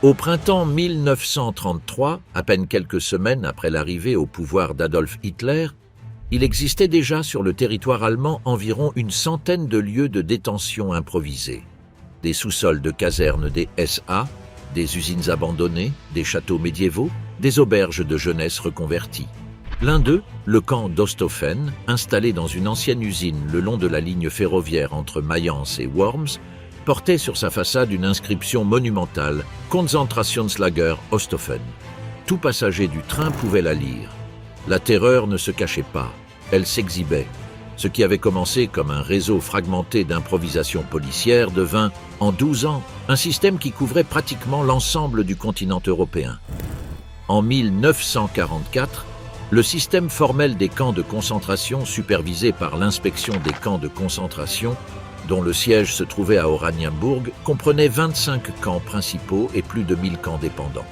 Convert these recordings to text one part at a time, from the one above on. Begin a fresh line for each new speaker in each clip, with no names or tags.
Au printemps 1933, à peine quelques semaines après l'arrivée au pouvoir d'Adolf Hitler, il existait déjà sur le territoire allemand environ une centaine de lieux de détention improvisés. Des sous-sols de casernes des SA, des usines abandonnées, des châteaux médiévaux, des auberges de jeunesse reconverties. L'un d'eux, le camp d'Osthofen, installé dans une ancienne usine le long de la ligne ferroviaire entre Mayence et Worms, portait sur sa façade une inscription monumentale « Konzentrationslager Osthofen ». Tout passager du train pouvait la lire. La terreur ne se cachait pas, elle s'exhibait. Ce qui avait commencé comme un réseau fragmenté d'improvisation policière devint, en 12 ans, un système qui couvrait pratiquement l'ensemble du continent européen. En 1944, le système formel des camps de concentration supervisé par l'inspection des camps de concentration, dont le siège se trouvait à Oranienburg, comprenait 25 camps principaux et plus de 1000 camps dépendants.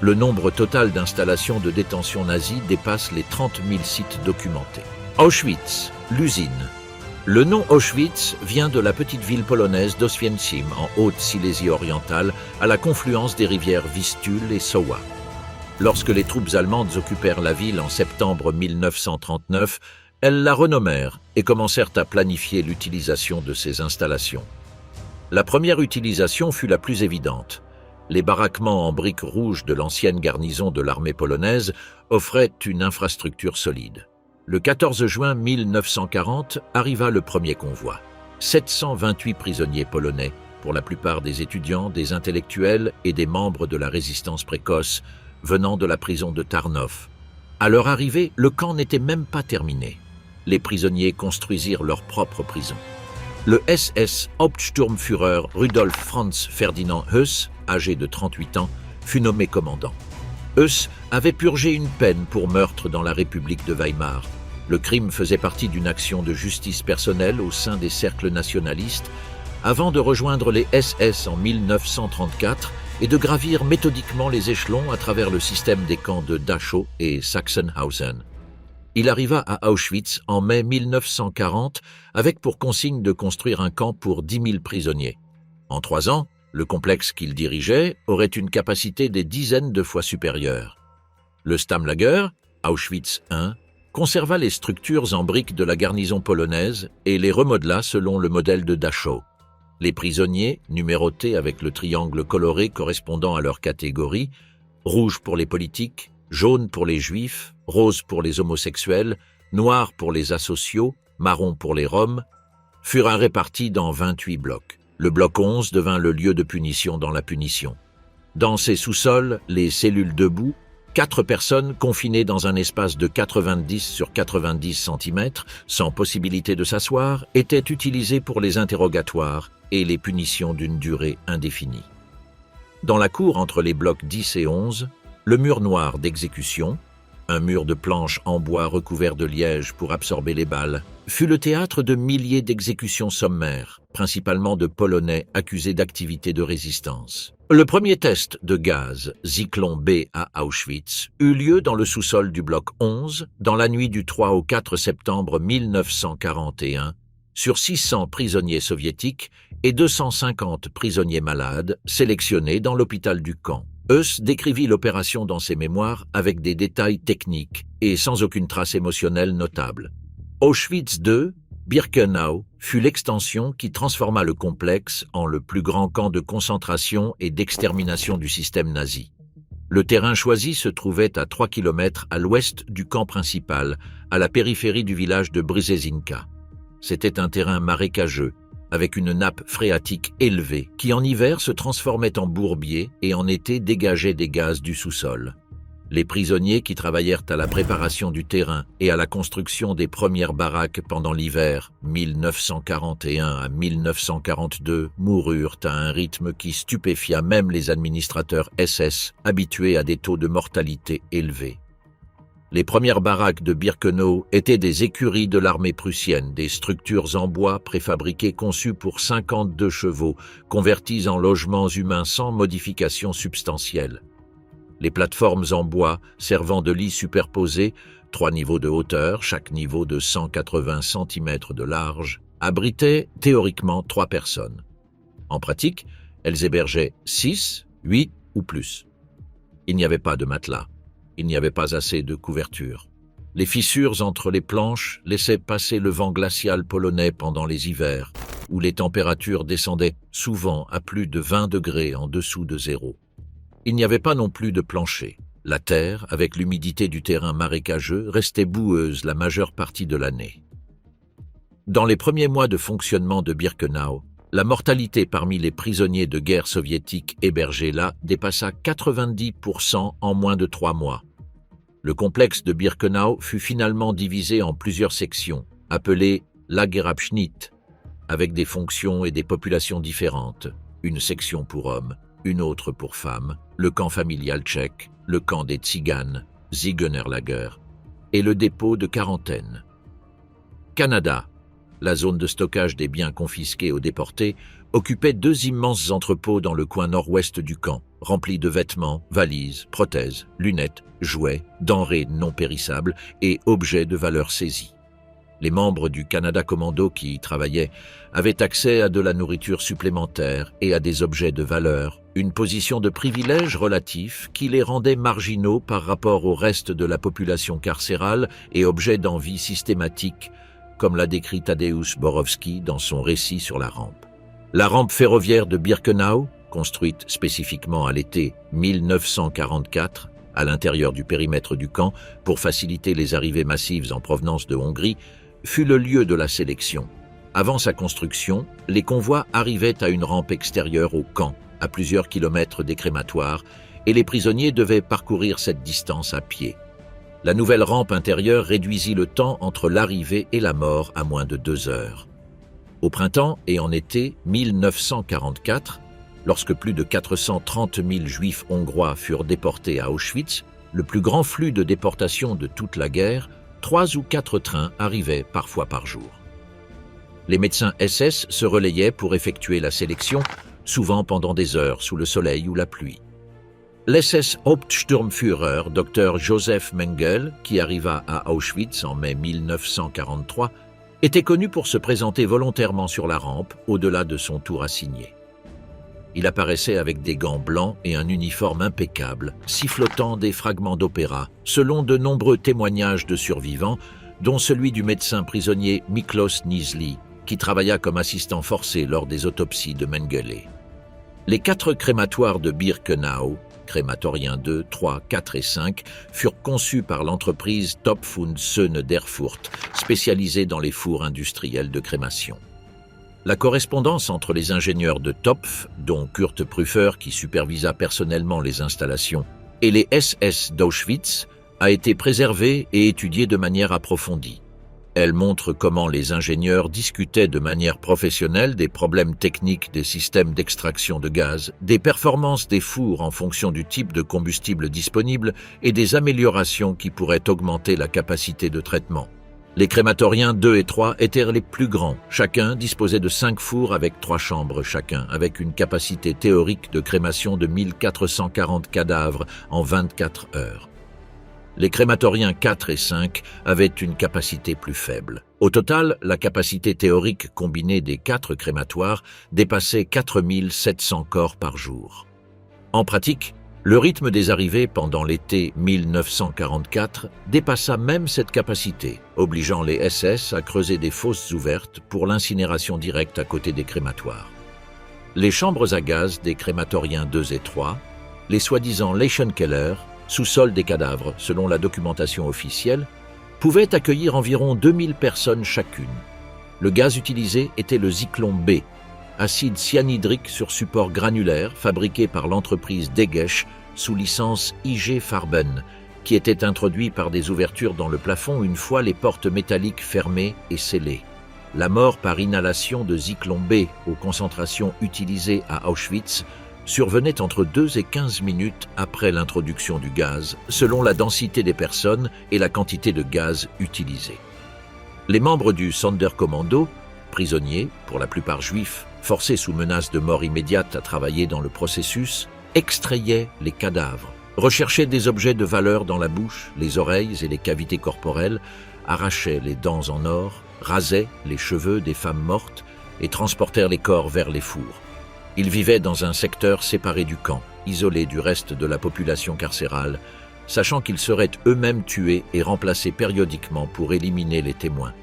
Le nombre total d'installations de détention nazie dépasse les 30 000 sites documentés. Auschwitz, l'usine. Le nom Auschwitz vient de la petite ville polonaise d'Oswięcim, en Haute-Silésie orientale, à la confluence des rivières Vistule et Soła. Lorsque les troupes allemandes occupèrent la ville en septembre 1939, elles la renommèrent et commencèrent à planifier l'utilisation de ces installations. La première utilisation fut la plus évidente. Les baraquements en briques rouges de l'ancienne garnison de l'armée polonaise offraient une infrastructure solide. Le 14 juin 1940 arriva le premier convoi. 728 prisonniers polonais, pour la plupart des étudiants, des intellectuels et des membres de la résistance précoce, venant de la prison de Tarnów. À leur arrivée, le camp n'était même pas terminé. Les prisonniers construisirent leur propre prison. Le SS Hauptsturmführer Rudolf Franz Ferdinand Höss, âgé de 38 ans, fut nommé commandant. Höss avait purgé une peine pour meurtre dans la République de Weimar. Le crime faisait partie d'une action de justice personnelle au sein des cercles nationalistes, avant de rejoindre les SS en 1934 et de gravir méthodiquement les échelons à travers le système des camps de Dachau et Sachsenhausen. Il arriva à Auschwitz en mai 1940 avec pour consigne de construire un camp pour 10 000 prisonniers. En 3 ans, le complexe qu'il dirigeait aurait une capacité des dizaines de fois supérieure. Le Stammlager, Auschwitz I, conserva les structures en briques de la garnison polonaise et les remodela selon le modèle de Dachau. Les prisonniers, numérotés avec le triangle coloré correspondant à leur catégorie, rouge pour les politiques, jaune pour les juifs, rose pour les homosexuels, noir pour les asociaux, marron pour les roms, furent répartis dans 28 blocs. Le bloc 11 devint le lieu de punition dans la punition. Dans ces sous-sols, les cellules debout, 4 personnes confinées dans un espace de 90 sur 90 cm, sans possibilité de s'asseoir, étaient utilisées pour les interrogatoires et les punitions d'une durée indéfinie. Dans la cour entre les blocs 10 et 11, le mur noir d'exécution, un mur de planches en bois recouvert de liège pour absorber les balles, fut le théâtre de milliers d'exécutions sommaires, principalement de Polonais accusés d'activités de résistance. Le premier test de gaz Zyklon B à Auschwitz eut lieu dans le sous-sol du bloc 11 dans la nuit du 3 au 4 septembre 1941 sur 600 prisonniers soviétiques et 250 prisonniers malades sélectionnés dans l'hôpital du camp. Höss décrivit l'opération dans ses mémoires avec des détails techniques et sans aucune trace émotionnelle notable. Auschwitz II, Birkenau, fut l'extension qui transforma le complexe en le plus grand camp de concentration et d'extermination du système nazi. Le terrain choisi se trouvait à 3 km à l'ouest du camp principal, à la périphérie du village de Brzezinka. C'était un terrain marécageux, avec une nappe phréatique élevée, qui en hiver se transformait en bourbier et en été dégageait des gaz du sous-sol. Les prisonniers qui travaillèrent à la préparation du terrain et à la construction des premières baraques pendant l'hiver 1941 à 1942 moururent à un rythme qui stupéfia même les administrateurs SS habitués à des taux de mortalité élevés. Les premières baraques de Birkenau étaient des écuries de l'armée prussienne, des structures en bois préfabriquées conçues pour 52 chevaux, converties en logements humains sans modification substantielle. Les plateformes en bois servant de lits superposés, 3 niveaux de hauteur, chaque niveau de 180 cm de large, abritaient théoriquement 3 personnes. En pratique, elles hébergeaient 6, 8 ou plus. Il n'y avait pas de matelas. Il n'y avait pas assez de couverture. Les fissures entre les planches laissaient passer le vent glacial polonais pendant les hivers, où les températures descendaient souvent à plus de 20 degrés en dessous de zéro. Il n'y avait pas non plus de plancher. La terre, avec l'humidité du terrain marécageux, restait boueuse la majeure partie de l'année. Dans les premiers mois de fonctionnement de Birkenau, la mortalité parmi les prisonniers de guerre soviétiques hébergés là dépassa 90% en moins de 3 mois. Le complexe de Birkenau fut finalement divisé en plusieurs sections, appelées Lagerabschnitt, avec des fonctions et des populations différentes, une section pour hommes, une autre pour femmes, le camp familial tchèque, le camp des Tziganes, Ziegenerlager, et le dépôt de quarantaine. Canada, la zone de stockage des biens confisqués aux déportés, occupait 2 immenses entrepôts dans le coin nord-ouest du camp, remplis de vêtements, valises, prothèses, lunettes, jouets, denrées non périssables et objets de valeur saisis. Les membres du Canada Commando qui y travaillaient avaient accès à de la nourriture supplémentaire et à des objets de valeur, une position de privilège relatif qui les rendait marginaux par rapport au reste de la population carcérale et objets d'envie systématique, comme l'a décrit Tadeusz Borowski dans son récit sur la rampe. La rampe ferroviaire de Birkenau, construite spécifiquement à l'été 1944, à l'intérieur du périmètre du camp, pour faciliter les arrivées massives en provenance de Hongrie, fut le lieu de la sélection. Avant sa construction, les convois arrivaient à une rampe extérieure au camp, à plusieurs kilomètres des crématoires, et les prisonniers devaient parcourir cette distance à pied. La nouvelle rampe intérieure réduisit le temps entre l'arrivée et la mort à moins de 2 heures. Au printemps et en été 1944, lorsque plus de 430 000 juifs hongrois furent déportés à Auschwitz, le plus grand flux de déportation de toute la guerre, 3 ou 4 trains arrivaient parfois par jour. Les médecins SS se relayaient pour effectuer la sélection, souvent pendant des heures sous le soleil ou la pluie. L'SS Hauptsturmführer Dr Joseph Mengele, qui arriva à Auschwitz en mai 1943, était connu pour se présenter volontairement sur la rampe au-delà de son tour assigné. Il apparaissait avec des gants blancs et un uniforme impeccable, sifflotant des fragments d'opéra, selon de nombreux témoignages de survivants, dont celui du médecin prisonnier Miklos Nizli, qui travailla comme assistant forcé lors des autopsies de Mengele. Les 4 crématoires de Birkenau, crématoriens 2, 3, 4 et 5, furent conçus par l'entreprise Topf und Söhne d'Erfurt, spécialisée dans les fours industriels de crémation. La correspondance entre les ingénieurs de Topf, dont Kurt Prüfer qui supervisa personnellement les installations, et les SS d'Auschwitz, a été préservée et étudiée de manière approfondie. Elle montre comment les ingénieurs discutaient de manière professionnelle des problèmes techniques des systèmes d'extraction de gaz, des performances des fours en fonction du type de combustible disponible et des améliorations qui pourraient augmenter la capacité de traitement. Les crématoriens 2 et 3 étaient les plus grands. Chacun disposait de 5 fours avec 3 chambres chacun, avec une capacité théorique de crémation de 1440 cadavres en 24 heures. Les crématoriens 4 et 5 avaient une capacité plus faible. Au total, la capacité théorique combinée des 4 crématoires dépassait 4700 corps par jour. En pratique, le rythme des arrivées pendant l'été 1944 dépassa même cette capacité, obligeant les SS à creuser des fosses ouvertes pour l'incinération directe à côté des crématoires. Les chambres à gaz des crématoriens 2 et 3, les soi-disant Leichenkeller, sous-sol des cadavres, selon la documentation officielle, pouvaient accueillir environ 2000 personnes chacune. Le gaz utilisé était le Zyklon B, acide cyanhydrique sur support granulaire fabriqué par l'entreprise Degesch sous licence IG Farben, qui était introduit par des ouvertures dans le plafond une fois les portes métalliques fermées et scellées. La mort par inhalation de Zyklon B aux concentrations utilisées à Auschwitz survenait entre 2 et 15 minutes après l'introduction du gaz, selon la densité des personnes et la quantité de gaz utilisée. Les membres du Sonderkommando, prisonniers, pour la plupart juifs, forcés sous menace de mort immédiate à travailler dans le processus, extrayaient les cadavres, recherchaient des objets de valeur dans la bouche, les oreilles et les cavités corporelles, arrachaient les dents en or, rasaient les cheveux des femmes mortes et transportèrent les corps vers les fours. Ils vivaient dans un secteur séparé du camp, isolés du reste de la population carcérale, sachant qu'ils seraient eux-mêmes tués et remplacés périodiquement pour éliminer les témoins.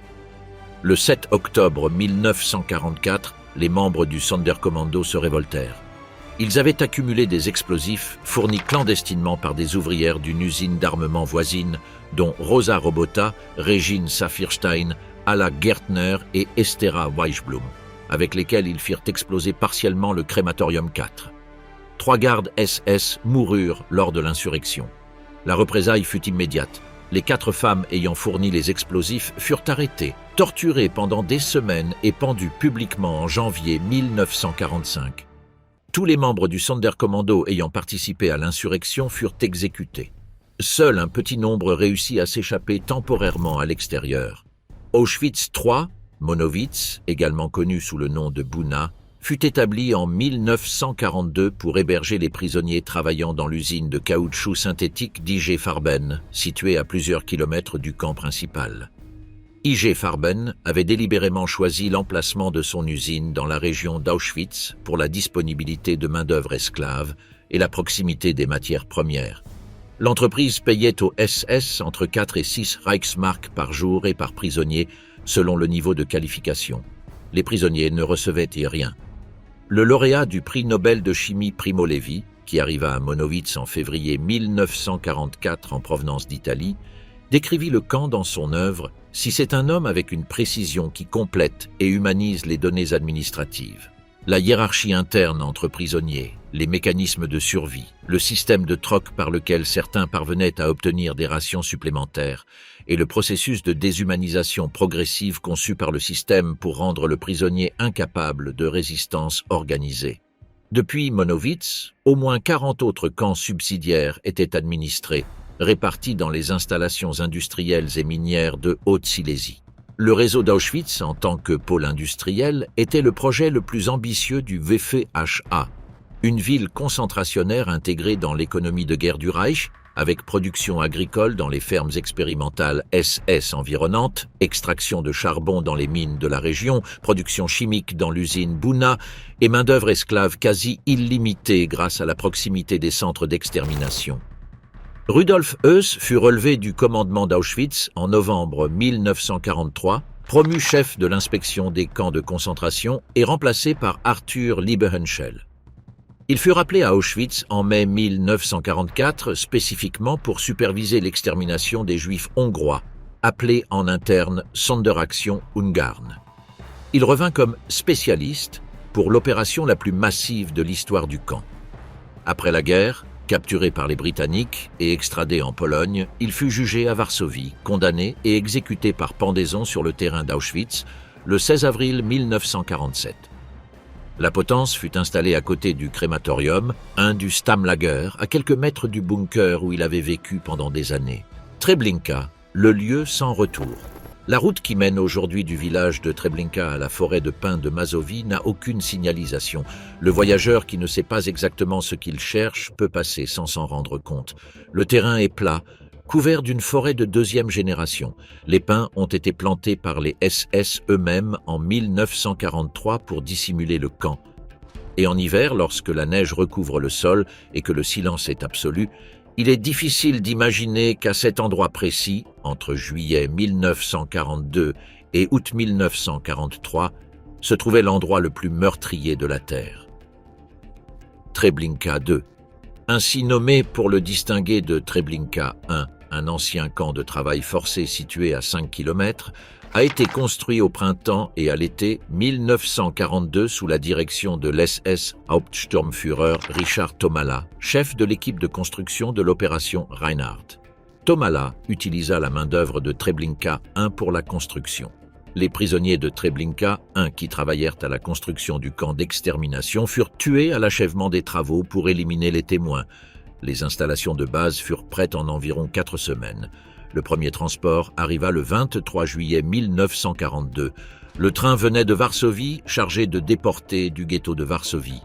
Le 7 octobre 1944, les membres du Sonderkommando se révoltèrent. Ils avaient accumulé des explosifs fournis clandestinement par des ouvrières d'une usine d'armement voisine, dont Rosa Robota, Regine Saphirstein, Alla Gärtner et Estera Weichblum, avec lesquels ils firent exploser partiellement le crématorium 4. 3 gardes SS moururent lors de l'insurrection. La représaille fut immédiate. Les 4 femmes ayant fourni les explosifs furent arrêtées, torturées pendant des semaines et pendues publiquement en janvier 1945. Tous les membres du Sonderkommando ayant participé à l'insurrection furent exécutés. Seul un petit nombre réussit à s'échapper temporairement à l'extérieur. Auschwitz III, Monowitz, également connu sous le nom de Buna, fut établi en 1942 pour héberger les prisonniers travaillant dans l'usine de caoutchouc synthétique d'IG Farben, située à plusieurs kilomètres du camp principal. IG Farben avait délibérément choisi l'emplacement de son usine dans la région d'Auschwitz pour la disponibilité de main-d'œuvre esclave et la proximité des matières premières. L'entreprise payait aux SS entre 4 et 6 Reichsmark par jour et par prisonnier, selon le niveau de qualification. Les prisonniers ne recevaient rien. Le lauréat du prix Nobel de chimie Primo Levi, qui arriva à Monowitz en février 1944 en provenance d'Italie, décrivit le camp dans son œuvre « Si c'est un homme avec une précision qui complète et humanise les données administratives, la hiérarchie interne entre prisonniers, les mécanismes de survie, le système de troc par lequel certains parvenaient à obtenir des rations supplémentaires et le processus de déshumanisation progressive conçu par le système pour rendre le prisonnier incapable de résistance organisée. » Depuis Monowitz, au moins 40 autres camps subsidiaires étaient administrés, répartis dans les installations industrielles et minières de Haute-Silésie. Le réseau d'Auschwitz, en tant que pôle industriel, était le projet le plus ambitieux du VFHA, une ville concentrationnaire intégrée dans l'économie de guerre du Reich, avec production agricole dans les fermes expérimentales SS environnantes, extraction de charbon dans les mines de la région, production chimique dans l'usine Buna et main-d'œuvre esclave quasi illimitée grâce à la proximité des centres d'extermination. Rudolf Höss fut relevé du commandement d'Auschwitz en novembre 1943, promu chef de l'inspection des camps de concentration et remplacé par Arthur Liebehenschel. Il fut rappelé à Auschwitz en mai 1944 spécifiquement pour superviser l'extermination des Juifs hongrois, appelée en interne Sonderaktion Ungarn. Il revint comme spécialiste pour l'opération la plus massive de l'histoire du camp. Après la guerre, capturé par les Britanniques et extradé en Pologne, il fut jugé à Varsovie, condamné et exécuté par pendaison sur le terrain d'Auschwitz le 16 avril 1947. La potence fut installée à côté du crématorium, un du Stammlager, à quelques mètres du bunker où il avait vécu pendant des années. Treblinka, le lieu sans retour. La route qui mène aujourd'hui du village de Treblinka à la forêt de pins de Mazovie n'a aucune signalisation. Le voyageur qui ne sait pas exactement ce qu'il cherche peut passer sans s'en rendre compte. Le terrain est plat, couvert d'une forêt de deuxième génération. Les pins ont été plantés par les SS eux-mêmes en 1943 pour dissimuler le camp. Et en hiver, lorsque la neige recouvre le sol et que le silence est absolu, il est difficile d'imaginer qu'à cet endroit précis, entre juillet 1942 et août 1943, se trouvait l'endroit le plus meurtrier de la Terre. Treblinka II. Ainsi nommé pour le distinguer de Treblinka I, un ancien camp de travail forcé situé à 5 km, a été construit au printemps et à l'été 1942 sous la direction de l'SS Hauptsturmführer Richard Tomala, chef de l'équipe de construction de l'opération Reinhardt. Tomala utilisa la main-d'œuvre de Treblinka I pour la construction. Les prisonniers de Treblinka I qui travaillèrent à la construction du camp d'extermination furent tués à l'achèvement des travaux pour éliminer les témoins. Les installations de base furent prêtes en environ 4 semaines. Le premier transport arriva le 23 juillet 1942. Le train venait de Varsovie, chargé de déportés du ghetto de Varsovie.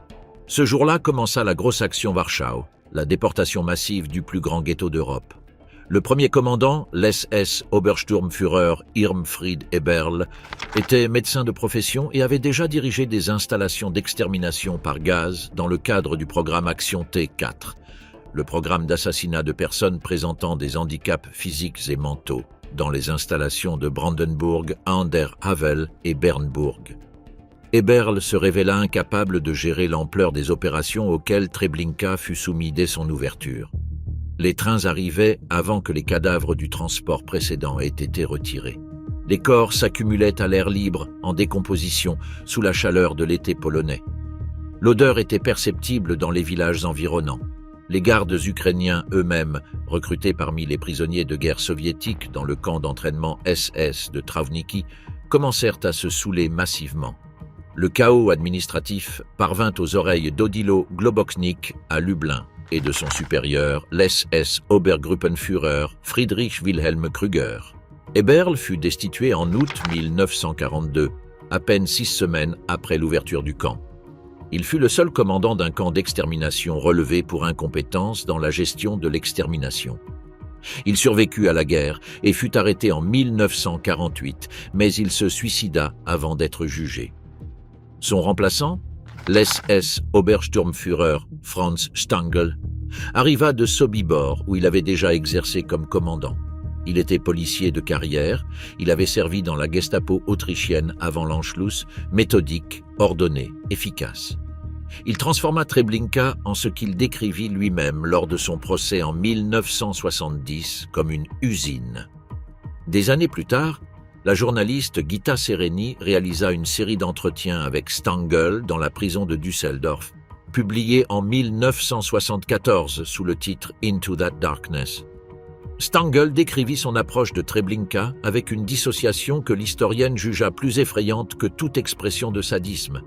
Ce jour-là commença la grosse action Warschau, la déportation massive du plus grand ghetto d'Europe. Le premier commandant, l'SS Obersturmführer Irmfried Eberl, était médecin de profession et avait déjà dirigé des installations d'extermination par gaz dans le cadre du programme Action T4, le programme d'assassinat de personnes présentant des handicaps physiques et mentaux, dans les installations de Brandenburg, an der Havel et Bernburg. Eberl se révéla incapable de gérer l'ampleur des opérations auxquelles Treblinka fut soumis dès son ouverture. Les trains arrivaient avant que les cadavres du transport précédent aient été retirés. Les corps s'accumulaient à l'air libre, en décomposition, sous la chaleur de l'été polonais. L'odeur était perceptible dans les villages environnants. Les gardes ukrainiens eux-mêmes, recrutés parmi les prisonniers de guerre soviétiques dans le camp d'entraînement SS de Travniki, commencèrent à se saouler massivement. Le chaos administratif parvint aux oreilles d'Odilo Globoknik à Lublin et de son supérieur, l'SS Obergruppenführer Friedrich Wilhelm Krüger. Eberl fut destitué en août 1942, à peine 6 semaines après l'ouverture du camp. Il fut le seul commandant d'un camp d'extermination relevé pour incompétence dans la gestion de l'extermination. Il survécut à la guerre et fut arrêté en 1948, mais il se suicida avant d'être jugé. Son remplaçant, l'SS Obersturmführer Franz Stangl, arriva de Sobibor où il avait déjà exercé comme commandant. Il était policier de carrière, il avait servi dans la Gestapo autrichienne avant l'Anschluss, méthodique, ordonné, efficace. Il transforma Treblinka en ce qu'il décrivit lui-même lors de son procès en 1970 comme une usine. Des années plus tard, la journaliste Gita Sereni réalisa une série d'entretiens avec Stangl dans la prison de Düsseldorf, publiée en 1974 sous le titre « Into That Darkness ». Stangl décrivit son approche de Treblinka avec une dissociation que l'historienne jugea plus effrayante que toute expression de sadisme.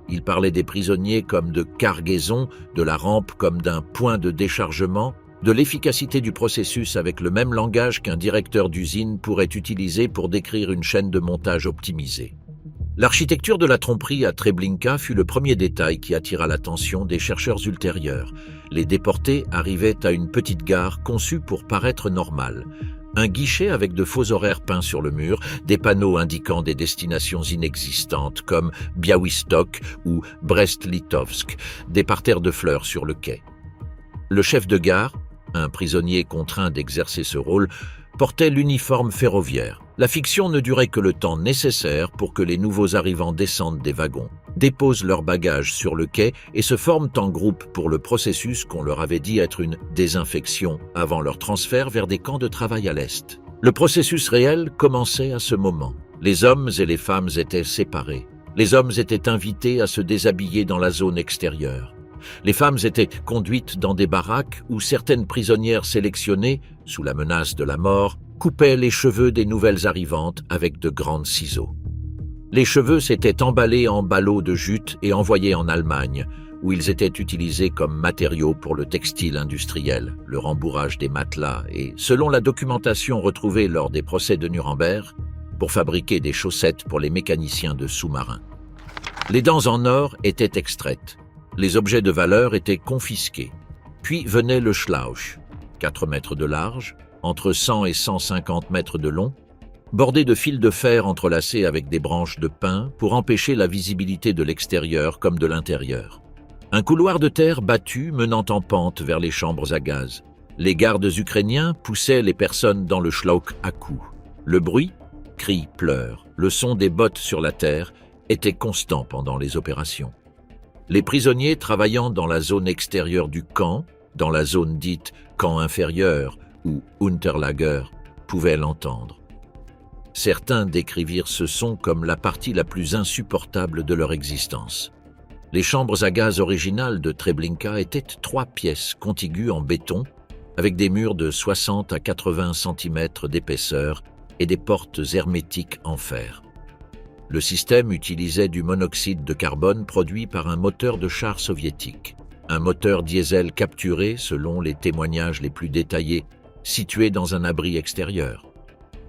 Il parlait des prisonniers comme de cargaisons, de la rampe comme d'un point de déchargement, de l'efficacité du processus avec le même langage qu'un directeur d'usine pourrait utiliser pour décrire une chaîne de montage optimisée. L'architecture de la tromperie à Treblinka fut le premier détail qui attira l'attention des chercheurs ultérieurs. Les déportés arrivaient à une petite gare conçue pour paraître normale. Un guichet avec de faux horaires peints sur le mur, des panneaux indiquant des destinations inexistantes comme Białystok ou Brest-Litovsk, des parterres de fleurs sur le quai. Le chef de gare, un prisonnier contraint d'exercer ce rôle, portait l'uniforme ferroviaire. La fiction ne durait que le temps nécessaire pour que les nouveaux arrivants descendent des wagons, déposent leurs bagages sur le quai et se forment en groupe pour le processus qu'on leur avait dit être une désinfection avant leur transfert vers des camps de travail à l'Est. Le processus réel commençait à ce moment. Les hommes et les femmes étaient séparés. Les hommes étaient invités à se déshabiller dans la zone extérieure. Les femmes étaient conduites dans des baraques où certaines prisonnières sélectionnées, sous la menace de la mort, coupaient les cheveux des nouvelles arrivantes avec de grands ciseaux. Les cheveux s'étaient emballés en ballots de jute et envoyés en Allemagne, où ils étaient utilisés comme matériaux pour le textile industriel, le rembourrage des matelas et, selon la documentation retrouvée lors des procès de Nuremberg, pour fabriquer des chaussettes pour les mécaniciens de sous-marins. Les dents en or étaient extraites. Les objets de valeur étaient confisqués. Puis venait le Schlauch, 4 mètres de large, entre 100 et 150 mètres de long, bordé de fils de fer entrelacés avec des branches de pin pour empêcher la visibilité de l'extérieur comme de l'intérieur. Un couloir de terre battu menant en pente vers les chambres à gaz. Les gardes ukrainiens poussaient les personnes dans le Schlauch à coups. Le bruit, cris, pleurs, le son des bottes sur la terre était constant pendant les opérations. Les prisonniers travaillant dans la zone extérieure du camp, dans la zone dite camp inférieur ou Unterlager, pouvaient l'entendre. Certains décrivirent ce son comme la partie la plus insupportable de leur existence. Les chambres à gaz originales de Treblinka étaient 3 pièces contiguës en béton, avec des murs de 60 à 80 cm d'épaisseur et des portes hermétiques en fer. Le système utilisait du monoxyde de carbone produit par un moteur de char soviétique, un moteur diesel capturé, selon les témoignages les plus détaillés, situé dans un abri extérieur.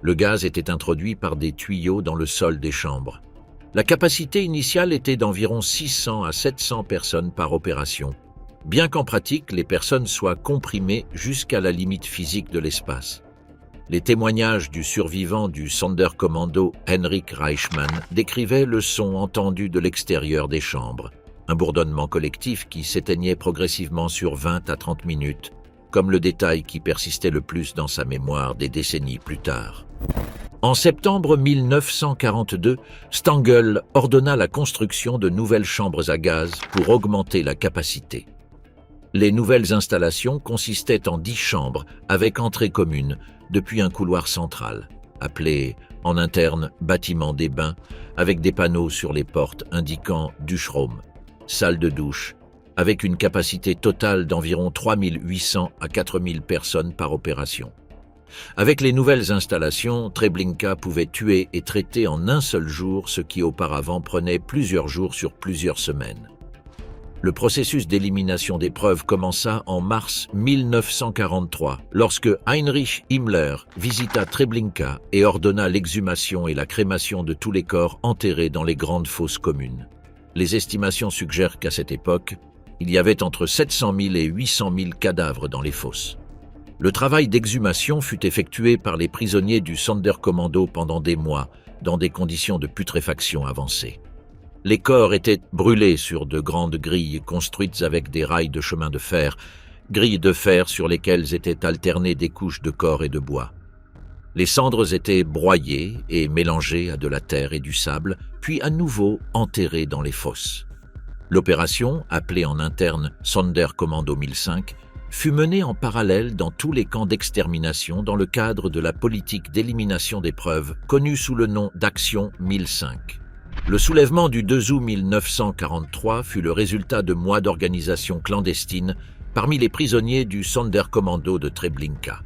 Le gaz était introduit par des tuyaux dans le sol des chambres. La capacité initiale était d'environ 600 à 700 personnes par opération, bien qu'en pratique, les personnes soient comprimées jusqu'à la limite physique de l'espace. Les témoignages du survivant du Sonderkommando Henrik Reichmann décrivaient le son entendu de l'extérieur des chambres, un bourdonnement collectif qui s'éteignait progressivement sur 20 à 30 minutes, comme le détail qui persistait le plus dans sa mémoire des décennies plus tard. En septembre 1942, Stangl ordonna la construction de nouvelles chambres à gaz pour augmenter la capacité. Les nouvelles installations consistaient en 10 chambres avec entrée commune depuis un couloir central, appelé en interne bâtiment des bains, avec des panneaux sur les portes indiquant Duschraum, salle de douche, avec une capacité totale d'environ 3800 à 4000 personnes par opération. Avec les nouvelles installations, Treblinka pouvait tuer et traiter en un seul jour ce qui auparavant prenait plusieurs jours sur plusieurs semaines. Le processus d'élimination des preuves commença en mars 1943, lorsque Heinrich Himmler visita Treblinka et ordonna l'exhumation et la crémation de tous les corps enterrés dans les grandes fosses communes. Les estimations suggèrent qu'à cette époque, il y avait entre 700 000 et 800 000 cadavres dans les fosses. Le travail d'exhumation fut effectué par les prisonniers du Sonderkommando pendant des mois, dans des conditions de putréfaction avancées. Les corps étaient brûlés sur de grandes grilles construites avec des rails de chemin de fer, grilles de fer sur lesquelles étaient alternées des couches de corps et de bois. Les cendres étaété broyées et mélangées à de la terre et du sable, puis à nouveau enterrées dans les fosses. L'opération, appelée en interne Sonderkommando 1005, fut menée en parallèle dans tous les camps d'extermination dans le cadre de la politique d'élimination des preuves, connue sous le nom d'Action 1005. Le soulèvement du 2 août 1943 fut le résultat de mois d'organisation clandestine parmi les prisonniers du Sonderkommando de Treblinka.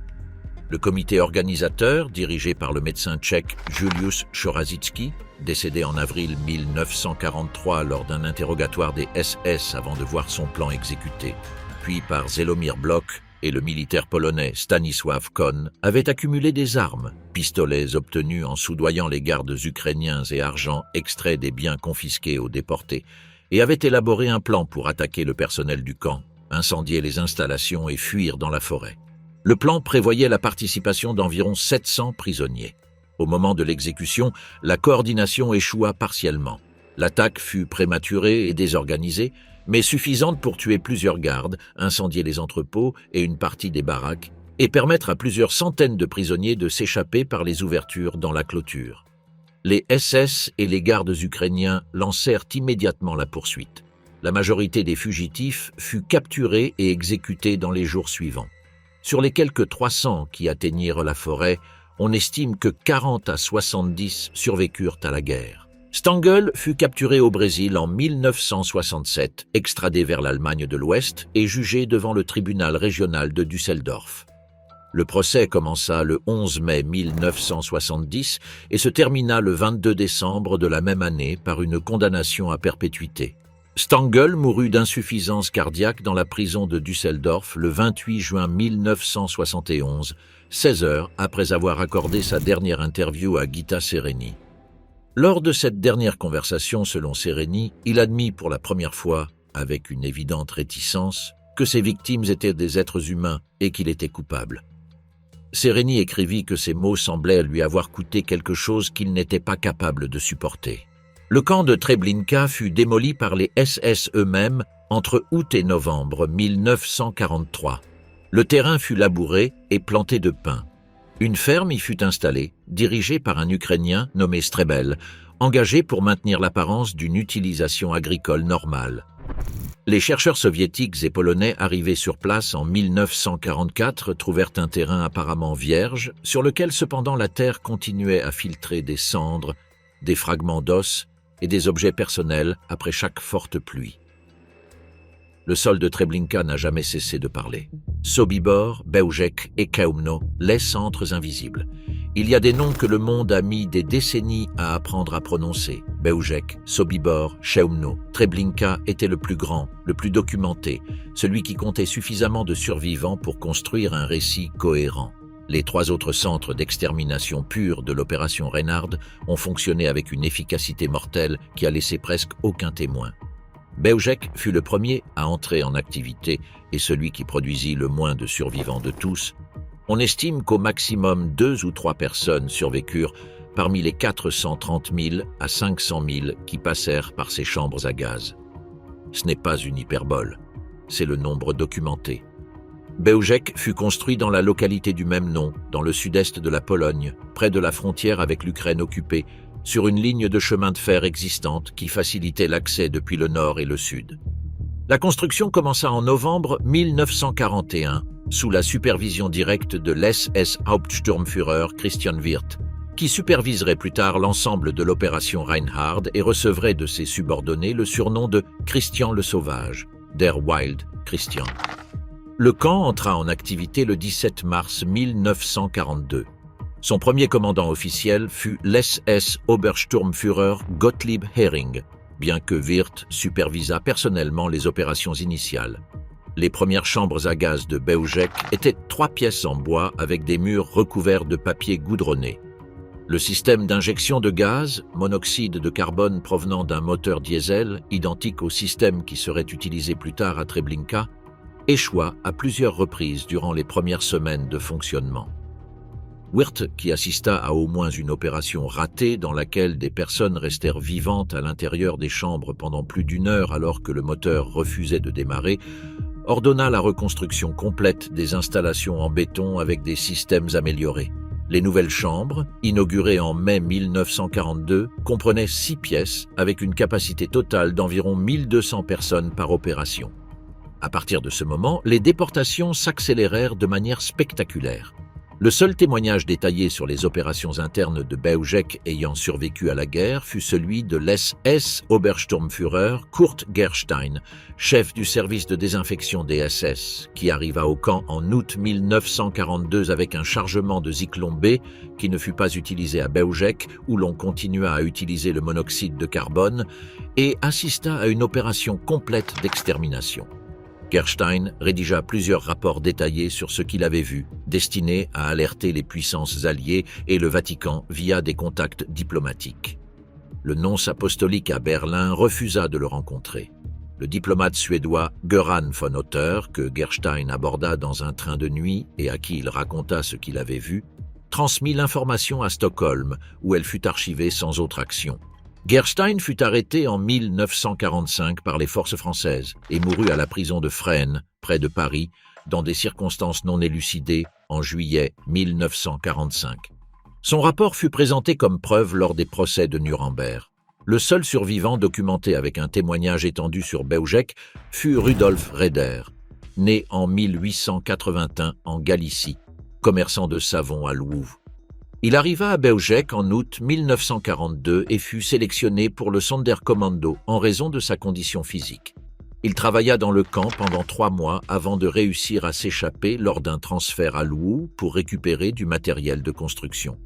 Le comité organisateur, dirigé par le médecin tchèque Julius Chorazitsky, décédé en avril 1943 lors d'un interrogatoire des SS avant de voir son plan exécuté, puis par Zelomir Bloch et le militaire polonais Stanisław Kohn, avait accumulé des armes, pistolets obtenus en soudoyant les gardes ukrainiens et argent extraits des biens confisqués aux déportés, et avait élaboré un plan pour attaquer le personnel du camp, incendier les installations et fuir dans la forêt. Le plan prévoyait la participation d'environ 700 prisonniers. Au moment de l'exécution, la coordination échoua partiellement. L'attaque fut prématurée et désorganisée, mais suffisante pour tuer plusieurs gardes, incendier les entrepôts et une partie des baraques, et permettre à plusieurs centaines de prisonniers de s'échapper par les ouvertures dans la clôture. Les SS et les gardes ukrainiens lancèrent immédiatement la poursuite. La majorité des fugitifs fut capturée et exécutée dans les jours suivants. Sur les quelques 300 qui atteignirent la forêt, on estime que 40 à 70 survécurent à la guerre. Stangl fut capturé au Brésil en 1967, extradé vers l'Allemagne de l'Ouest et jugé devant le tribunal régional de Düsseldorf. Le procès commença le 11 mai 1970 et se termina le 22 décembre de la même année par une condamnation à perpétuité. Stangl mourut d'insuffisance cardiaque dans la prison de Düsseldorf le 28 juin 1971, 16 heures après avoir accordé sa dernière interview à Gita Sereni. Lors de cette dernière conversation, selon Sereni, il admit pour la première fois, avec une évidente réticence, que ses victimes étaient des êtres humains et qu'il était coupable. Sereni écrivit que ces mots semblaient lui avoir coûté quelque chose qu'il n'était pas capable de supporter. Le camp de Treblinka fut démoli par les SS eux-mêmes entre août et novembre 1943. Le terrain fut labouré et planté de pins. Une ferme y fut installée, dirigée par un Ukrainien nommé Strebel, engagé pour maintenir l'apparence d'une utilisation agricole normale. Les chercheurs soviétiques et polonais arrivés sur place en 1944 trouvèrent un terrain apparemment vierge, sur lequel cependant la terre continuait à filtrer des cendres, des fragments d'os et des objets personnels après chaque forte pluie. Le sol de Treblinka n'a jamais cessé de parler. Sobibor, Bełżec et Chełmno, les centres invisibles. Il y a des noms que le monde a mis des décennies à apprendre à prononcer. Bełżec, Sobibor, Chełmno. Treblinka était le plus grand, le plus documenté, celui qui comptait suffisamment de survivants pour construire un récit cohérent. Les 3 autres centres d'extermination pure de l'opération Reinhard ont fonctionné avec une efficacité mortelle qui a laissé presque aucun témoin. Beoujek fut le premier à entrer en activité et celui qui produisit le moins de survivants de tous. On estime qu'au maximum 2 ou 3 personnes survécurent parmi les 430 000 à 500 000 qui passèrent par ces chambres à gaz. Ce n'est pas une hyperbole, c'est le nombre documenté. Beoujek fut construit dans la localité du même nom, dans le sud-est de la Pologne, près de la frontière avec l'Ukraine occupée, sur une ligne de chemin de fer existante qui facilitait l'accès depuis le nord et le sud. La construction commença en novembre 1941, sous la supervision directe de l'SS Hauptsturmführer Christian Wirth, qui superviserait plus tard l'ensemble de l'opération Reinhard et recevrait de ses subordonnés le surnom de Christian le Sauvage, Der Wild Christian. Le camp entra en activité le 17 mars 1942. Son premier commandant officiel fut l'SS Obersturmführer Gottlieb Hering, bien que Wirth supervisa personnellement les opérations initiales. Les premières chambres à gaz de Beoujek étaient 3 pièces en bois avec des murs recouverts de papier goudronné. Le système d'injection de gaz, monoxyde de carbone provenant d'un moteur diesel, identique au système qui serait utilisé plus tard à Treblinka, échoua à plusieurs reprises durant les premières semaines de fonctionnement. Wirth, qui assista à au moins une opération ratée dans laquelle des personnes restèrent vivantes à l'intérieur des chambres pendant plus d'1 heure alors que le moteur refusait de démarrer, ordonna la reconstruction complète des installations en béton avec des systèmes améliorés. Les nouvelles chambres, inaugurées en mai 1942, comprenaient 6 pièces avec une capacité totale d'environ 1200 personnes par opération. À partir de ce moment, les déportations s'accélérèrent de manière spectaculaire. Le seul témoignage détaillé sur les opérations internes de Beoujek ayant survécu à la guerre fut celui de l'SS Obersturmführer Kurt Gerstein, chef du service de désinfection des SS, qui arriva au camp en août 1942 avec un chargement de Zyklon B qui ne fut pas utilisé à Beoujek, où l'on continua à utiliser le monoxyde de carbone, et assista à une opération complète d'extermination. Gerstein rédigea plusieurs rapports détaillés sur ce qu'il avait vu, destinés à alerter les puissances alliées et le Vatican via des contacts diplomatiques. Le nonce apostolique à Berlin refusa de le rencontrer. Le diplomate suédois Göran von Otter, que Gerstein aborda dans un train de nuit et à qui il raconta ce qu'il avait vu, transmit l'information à Stockholm, où elle fut archivée sans autre action. Gerstein fut arrêté en 1945 par les forces françaises et mourut à la prison de Fresnes, près de Paris, dans des circonstances non élucidées, en juillet 1945. Son rapport fut présenté comme preuve lors des procès de Nuremberg. Le seul survivant documenté avec un témoignage étendu sur Beoujek fut Rudolf Raeder, né en 1881 en Galicie, commerçant de savon à Lwów. Il arriva à Beoujek en août 1942 et fut sélectionné pour le Sonderkommando en raison de sa condition physique. Il travailla dans le camp pendant 3 mois avant de réussir à s'échapper lors d'un transfert à Lwów pour récupérer du matériel de construction.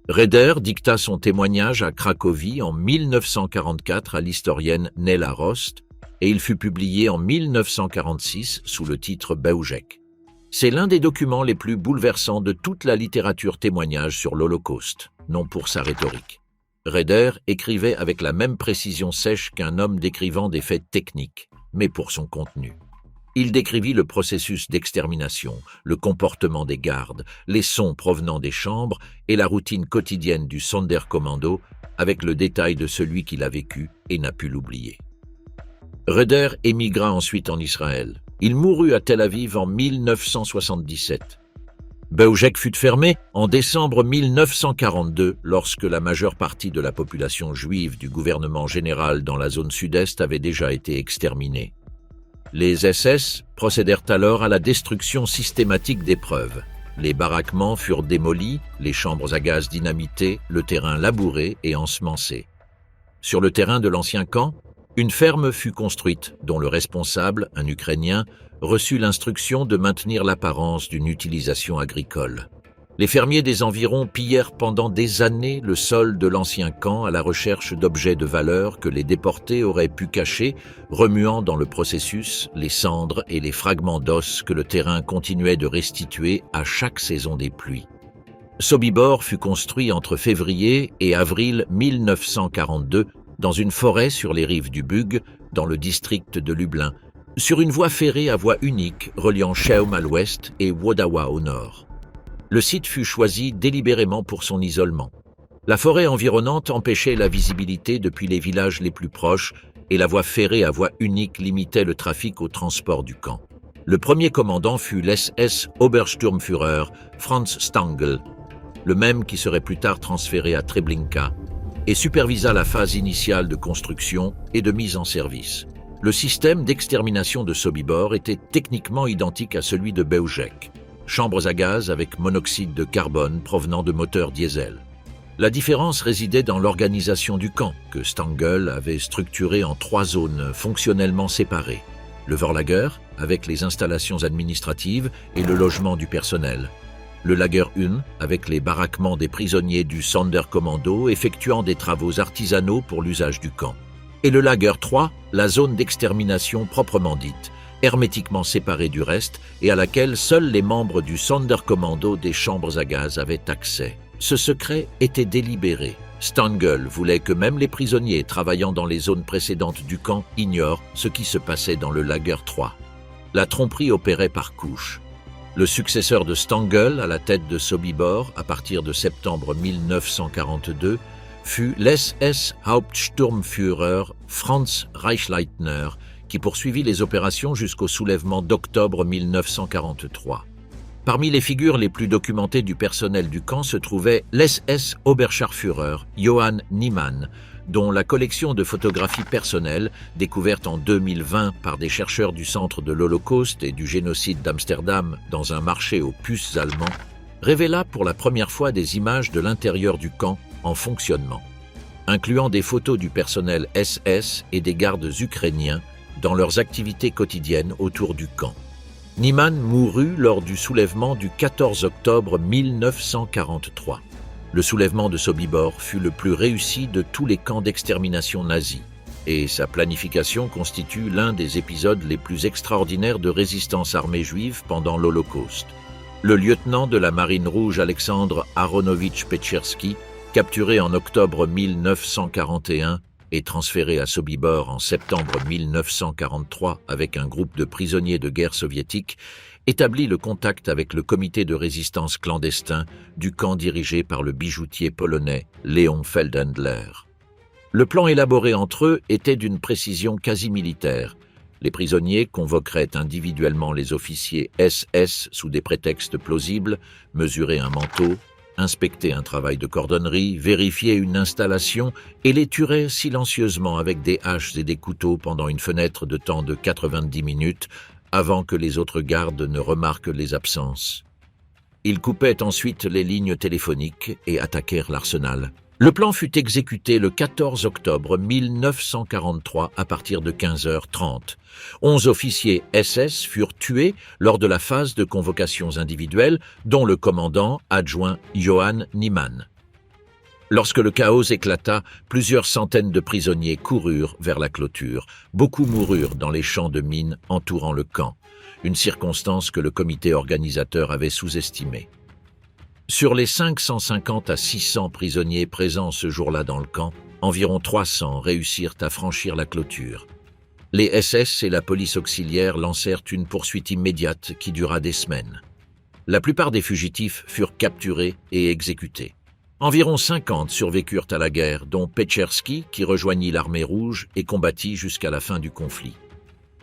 Raeder dicta son témoignage à Cracovie en 1944 à l'historienne Nella Rost et il fut publié en 1946 sous le titre Beoujek. C'est l'un des documents les plus bouleversants de toute la littérature témoignage sur l'Holocauste, non pour sa rhétorique. Raeder écrivait avec la même précision sèche qu'un homme décrivant des faits techniques, mais pour son contenu. Il décrivit le processus d'extermination, le comportement des gardes, les sons provenant des chambres et la routine quotidienne du Sonderkommando avec le détail de celui qui l'a vécu et n'a pu l'oublier. Raeder émigra ensuite en Israël. Il mourut à Tel Aviv en 1977. Beoujek fut fermé en décembre 1942 lorsque la majeure partie de la population juive du gouvernement général dans la zone sud-est avait déjà été exterminée. Les SS procédèrent alors à la destruction systématique des preuves. Les baraquements furent démolis, les chambres à gaz dynamitées, le terrain labouré et ensemencé. Sur le terrain de l'ancien camp, une ferme fut construite dont le responsable, un Ukrainien, reçut l'instruction de maintenir l'apparence d'une utilisation agricole. Les fermiers des environs pillèrent pendant des années le sol de l'ancien camp à la recherche d'objets de valeur que les déportés auraient pu cacher, remuant dans le processus les cendres et les fragments d'os que le terrain continuait de restituer à chaque saison des pluies. Sobibor fut construit entre février et avril 1942 dans une forêt sur les rives du Bug, dans le district de Lublin, sur une voie ferrée à voie unique reliant Chełm à l'ouest et Włodawa au nord. Le site fut choisi délibérément pour son isolement. La forêt environnante empêchait la visibilité depuis les villages les plus proches et la voie ferrée à voie unique limitait le trafic au transport du camp. Le premier commandant fut l'SS Obersturmführer Franz Stangl, le même qui serait plus tard transféré à Treblinka, et supervisa la phase initiale de construction et de mise en service. Le système d'extermination de Sobibor était techniquement identique à celui de Bełżec, chambres à gaz avec monoxyde de carbone provenant de moteurs diesel. La différence résidait dans l'organisation du camp, que Stangl avait structuré en 3 zones fonctionnellement séparées. Le Vorlager, avec les installations administratives et le logement du personnel. Le Lager 1, avec les baraquements des prisonniers du Sonderkommando effectuant des travaux artisanaux pour l'usage du camp. Et le Lager 3, la zone d'extermination proprement dite, hermétiquement séparée du reste et à laquelle seuls les membres du Sonderkommando des chambres à gaz avaient accès. Ce secret était délibéré. Stangl voulait que même les prisonniers travaillant dans les zones précédentes du camp ignorent ce qui se passait dans le Lager 3. La tromperie opérait par couches. Le successeur de Stangl à la tête de Sobibor à partir de septembre 1942 fut l'SS Hauptsturmführer Franz Reichleitner qui poursuivit les opérations jusqu'au soulèvement d'octobre 1943. Parmi les figures les plus documentées du personnel du camp se trouvait l'SS Oberscharführer Johann Niemann, dont la collection de photographies personnelles, découverte en 2020 par des chercheurs du Centre de l'Holocauste et du Génocide d'Amsterdam dans un marché aux puces allemands, révéla pour la première fois des images de l'intérieur du camp en fonctionnement, incluant des photos du personnel SS et des gardes ukrainiens dans leurs activités quotidiennes autour du camp. Niemann mourut lors du soulèvement du 14 octobre 1943. Le soulèvement de Sobibor fut le plus réussi de tous les camps d'extermination nazis, et sa planification constitue l'un des épisodes les plus extraordinaires de résistance armée juive pendant l'Holocauste. Le lieutenant de la Marine rouge Alexandre Aronovitch Pecherski, capturé en octobre 1941, et transféré à Sobibor en septembre 1943 avec un groupe de prisonniers de guerre soviétiques, établit le contact avec le comité de résistance clandestin du camp dirigé par le bijoutier polonais Léon Feldhendler. Le plan élaboré entre eux était d'une précision quasi militaire. Les prisonniers convoqueraient individuellement les officiers SS sous des prétextes plausibles, mesurer un manteau, inspecter un travail de cordonnerie, vérifier une installation et les tueraient silencieusement avec des haches et des couteaux pendant une fenêtre de temps de 90 minutes avant que les autres gardes ne remarquent les absences. Ils coupaient ensuite les lignes téléphoniques et attaquèrent l'arsenal. Le plan fut exécuté le 14 octobre 1943 à partir de 15h30. 11 officiers SS furent tués lors de la phase de convocations individuelles, dont le commandant adjoint Johann Niemann. Lorsque le chaos éclata, plusieurs centaines de prisonniers coururent vers la clôture. Beaucoup moururent dans les champs de mines entourant le camp, une circonstance que le comité organisateur avait sous-estimée. Sur les 550 à 600 prisonniers présents ce jour-là dans le camp, environ 300 réussirent à franchir la clôture. Les SS et la police auxiliaire lancèrent une poursuite immédiate qui dura des semaines. La plupart des fugitifs furent capturés et exécutés. Environ 50 survécurent à la guerre, dont Pecherski, qui rejoignit l'armée rouge et combattit jusqu'à la fin du conflit.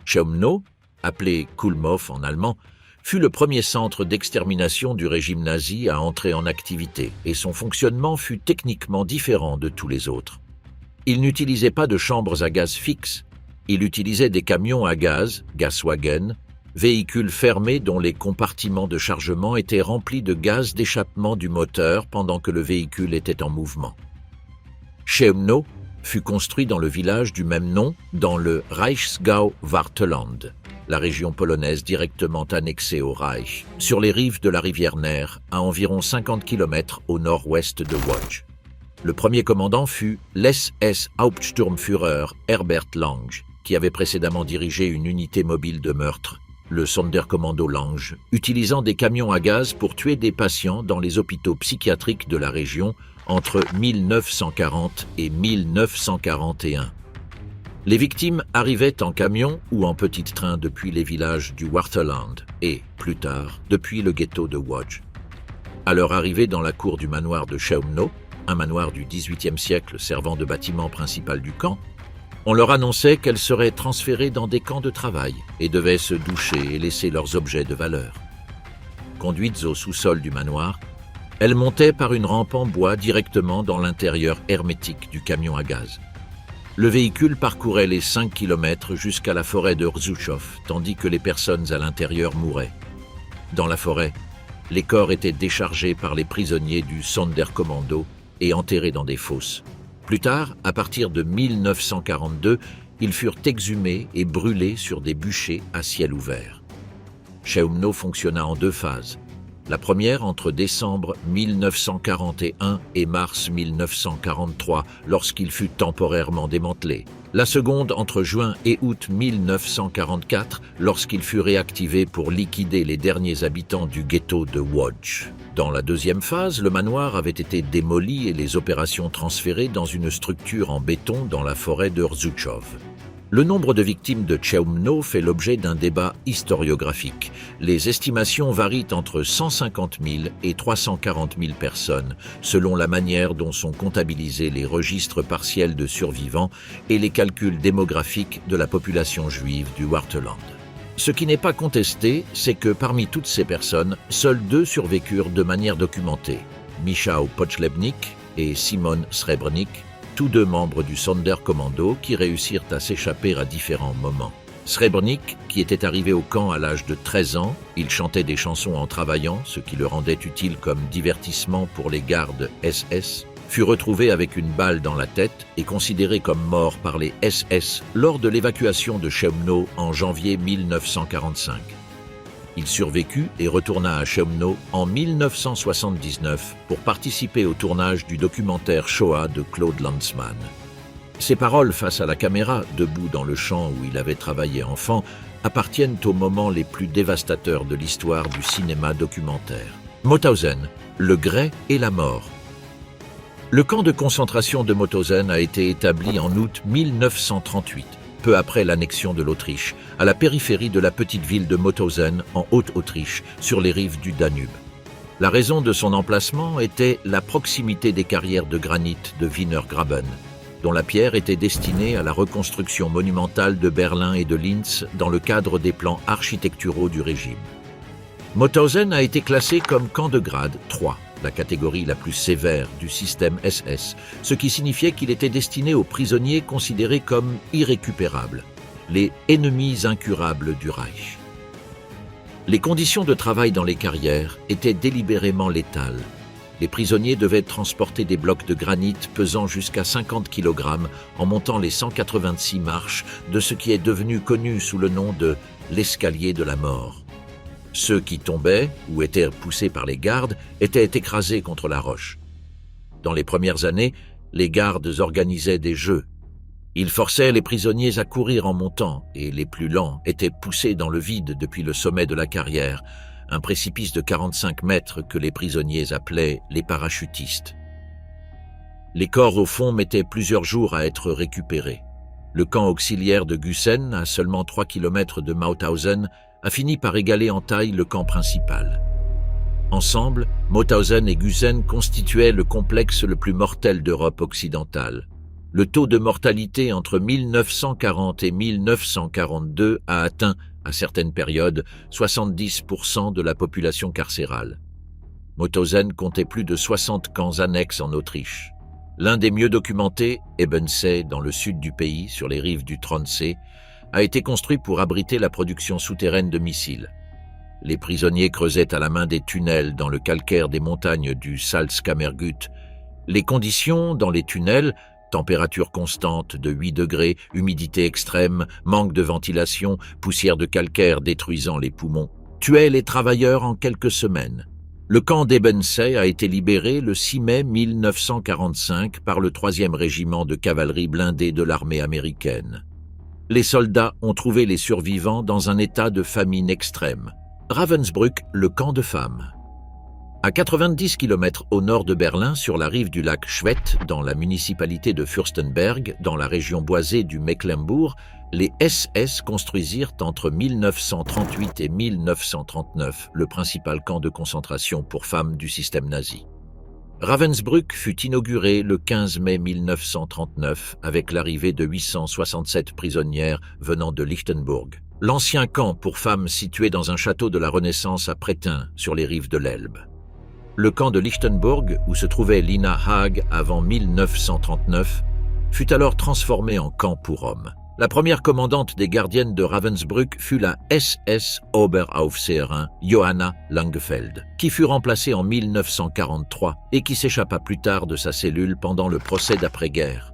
Chełmno, appelé Kulmów en allemand, fut le premier centre d'extermination du régime nazi à entrer en activité, et son fonctionnement fut techniquement différent de tous les autres. Il n'utilisait pas de chambres à gaz fixes, il utilisait des camions à gaz, Gaswagen, véhicules fermés dont les compartiments de chargement étaient remplis de gaz d'échappement du moteur pendant que le véhicule était en mouvement. Chełmno fut construit dans le village du même nom, dans le Reichsgau Wartheland, la région polonaise directement annexée au Reich, sur les rives de la rivière Ner, à environ 50 km au nord-ouest de Łódź. Le premier commandant fut l'SS Hauptsturmführer Herbert Lange, qui avait précédemment dirigé une unité mobile de meurtre, le Sonderkommando Lange, utilisant des camions à gaz pour tuer des patients dans les hôpitaux psychiatriques de la région entre 1940 et 1941. Les victimes arrivaient en camion ou en petit train depuis les villages du Waterland et, plus tard, depuis le ghetto de Łódź. À leur arrivée dans la cour du manoir de Chełmno, un manoir du XVIIIe siècle servant de bâtiment principal du camp, on leur annonçait qu'elles seraient transférées dans des camps de travail et devaient se doucher et laisser leurs objets de valeur. Conduites au sous-sol du manoir, elles montaient par une rampe en bois directement dans l'intérieur hermétique du camion à gaz. Le véhicule parcourait les 5 kilomètres jusqu'à la forêt de Rzeszów, tandis que les personnes à l'intérieur mouraient. Dans la forêt, les corps étaient déchargés par les prisonniers du Sonderkommando et enterrés dans des fosses. Plus tard, à partir de 1942, ils furent exhumés et brûlés sur des bûchers à ciel ouvert. Chełmno fonctionna en 2 phases. La première entre décembre 1941 et mars 1943, lorsqu'il fut temporairement démantelé. La seconde entre juin et août 1944, lorsqu'il fut réactivé pour liquider les derniers habitants du ghetto de Łódź. Dans la deuxième phase, le manoir avait été démoli et les opérations transférées dans une structure en béton dans la forêt de Rzeszów. Le nombre de victimes de Chełmno fait l'objet d'un débat historiographique. Les estimations varient entre 150 000 et 340 000 personnes, selon la manière dont sont comptabilisés les registres partiels de survivants et les calculs démographiques de la population juive du Waterland. Ce qui n'est pas contesté, c'est que parmi toutes ces personnes, seuls 2 survécurent de manière documentée, Michał Pochlebnik et Szymon Srebrnik, tous 2 membres du Sonderkommando qui réussirent à s'échapper à différents moments. Srebrnik, qui était arrivé au camp à l'âge de 13 ans, il chantait des chansons en travaillant, ce qui le rendait utile comme divertissement pour les gardes SS, fut retrouvé avec une balle dans la tête et considéré comme mort par les SS lors de l'évacuation de Chełmno en janvier 1945. Il survécut et retourna à Chełmno en 1979 pour participer au tournage du documentaire Shoah de Claude Lanzmann. Ses paroles face à la caméra, debout dans le champ où il avait travaillé enfant, appartiennent aux moments les plus dévastateurs de l'histoire du cinéma documentaire. Mauthausen, le grès et la mort. Le camp de concentration de Mauthausen a été établi en août 1938. Peu après l'annexion de l'Autriche, à la périphérie de la petite ville de Mauthausen, en Haute-Autriche, sur les rives du Danube. La raison de son emplacement était la proximité des carrières de granit de Wiener Graben, dont la pierre était destinée à la reconstruction monumentale de Berlin et de Linz dans le cadre des plans architecturaux du régime. Mauthausen a été classé comme camp de grade 3, la catégorie la plus sévère du système SS, ce qui signifiait qu'il était destiné aux prisonniers considérés comme irrécupérables, les ennemis incurables du Reich. Les conditions de travail dans les carrières étaient délibérément létales. Les prisonniers devaient transporter des blocs de granit pesant jusqu'à 50 kg en montant les 186 marches de ce qui est devenu connu sous le nom de l'escalier de la mort. Ceux qui tombaient ou étaient poussés par les gardes étaient écrasés contre la roche. Dans les premières années, les gardes organisaient des jeux. Ils forçaient les prisonniers à courir en montant et les plus lents étaient poussés dans le vide depuis le sommet de la carrière, un précipice de 45 mètres que les prisonniers appelaient les parachutistes. Les corps au fond mettaient plusieurs jours à être récupérés. Le camp auxiliaire de Güssen, à seulement 3 km de Mauthausen, a fini par égaler en taille le camp principal. Ensemble, Mauthausen et Güssen constituaient le complexe le plus mortel d'Europe occidentale. Le taux de mortalité entre 1940 et 1942 a atteint, à certaines périodes, 70% de la population carcérale. Mauthausen comptait plus de 60 camps annexes en Autriche. L'un des mieux documentés, Ebensee, dans le sud du pays, sur les rives du Tronsee, a été construit pour abriter la production souterraine de missiles. Les prisonniers creusaient à la main des tunnels dans le calcaire des montagnes du Salzkammergut. Les conditions dans les tunnels, température constante de 8 degrés, humidité extrême, manque de ventilation, poussière de calcaire détruisant les poumons, tuaient les travailleurs en quelques semaines. Le camp d'Ebensee a été libéré le 6 mai 1945 par le 3e régiment de cavalerie blindée de l'armée américaine. Les soldats ont trouvé les survivants dans un état de famine extrême. Ravensbrück, le camp de femmes. À 90 km au nord de Berlin, sur la rive du lac Schwedt, dans la municipalité de Fürstenberg, dans la région boisée du Mecklembourg, les SS construisirent entre 1938 et 1939 le principal camp de concentration pour femmes du système nazi. Ravensbrück fut inauguré le 15 mai 1939 avec l'arrivée de 867 prisonnières venant de Lichtenburg. L'ancien camp pour femmes situé dans un château de la Renaissance à Prétain, sur les rives de l'Elbe. Le camp de Lichtenburg, où se trouvait Lina Haag avant 1939, fut alors transformé en camp pour hommes. La première commandante des gardiennes de Ravensbrück fut la SS Oberaufseherin Johanna Langefeld, qui fut remplacée en 1943 et qui s'échappa plus tard de sa cellule pendant le procès d'après-guerre.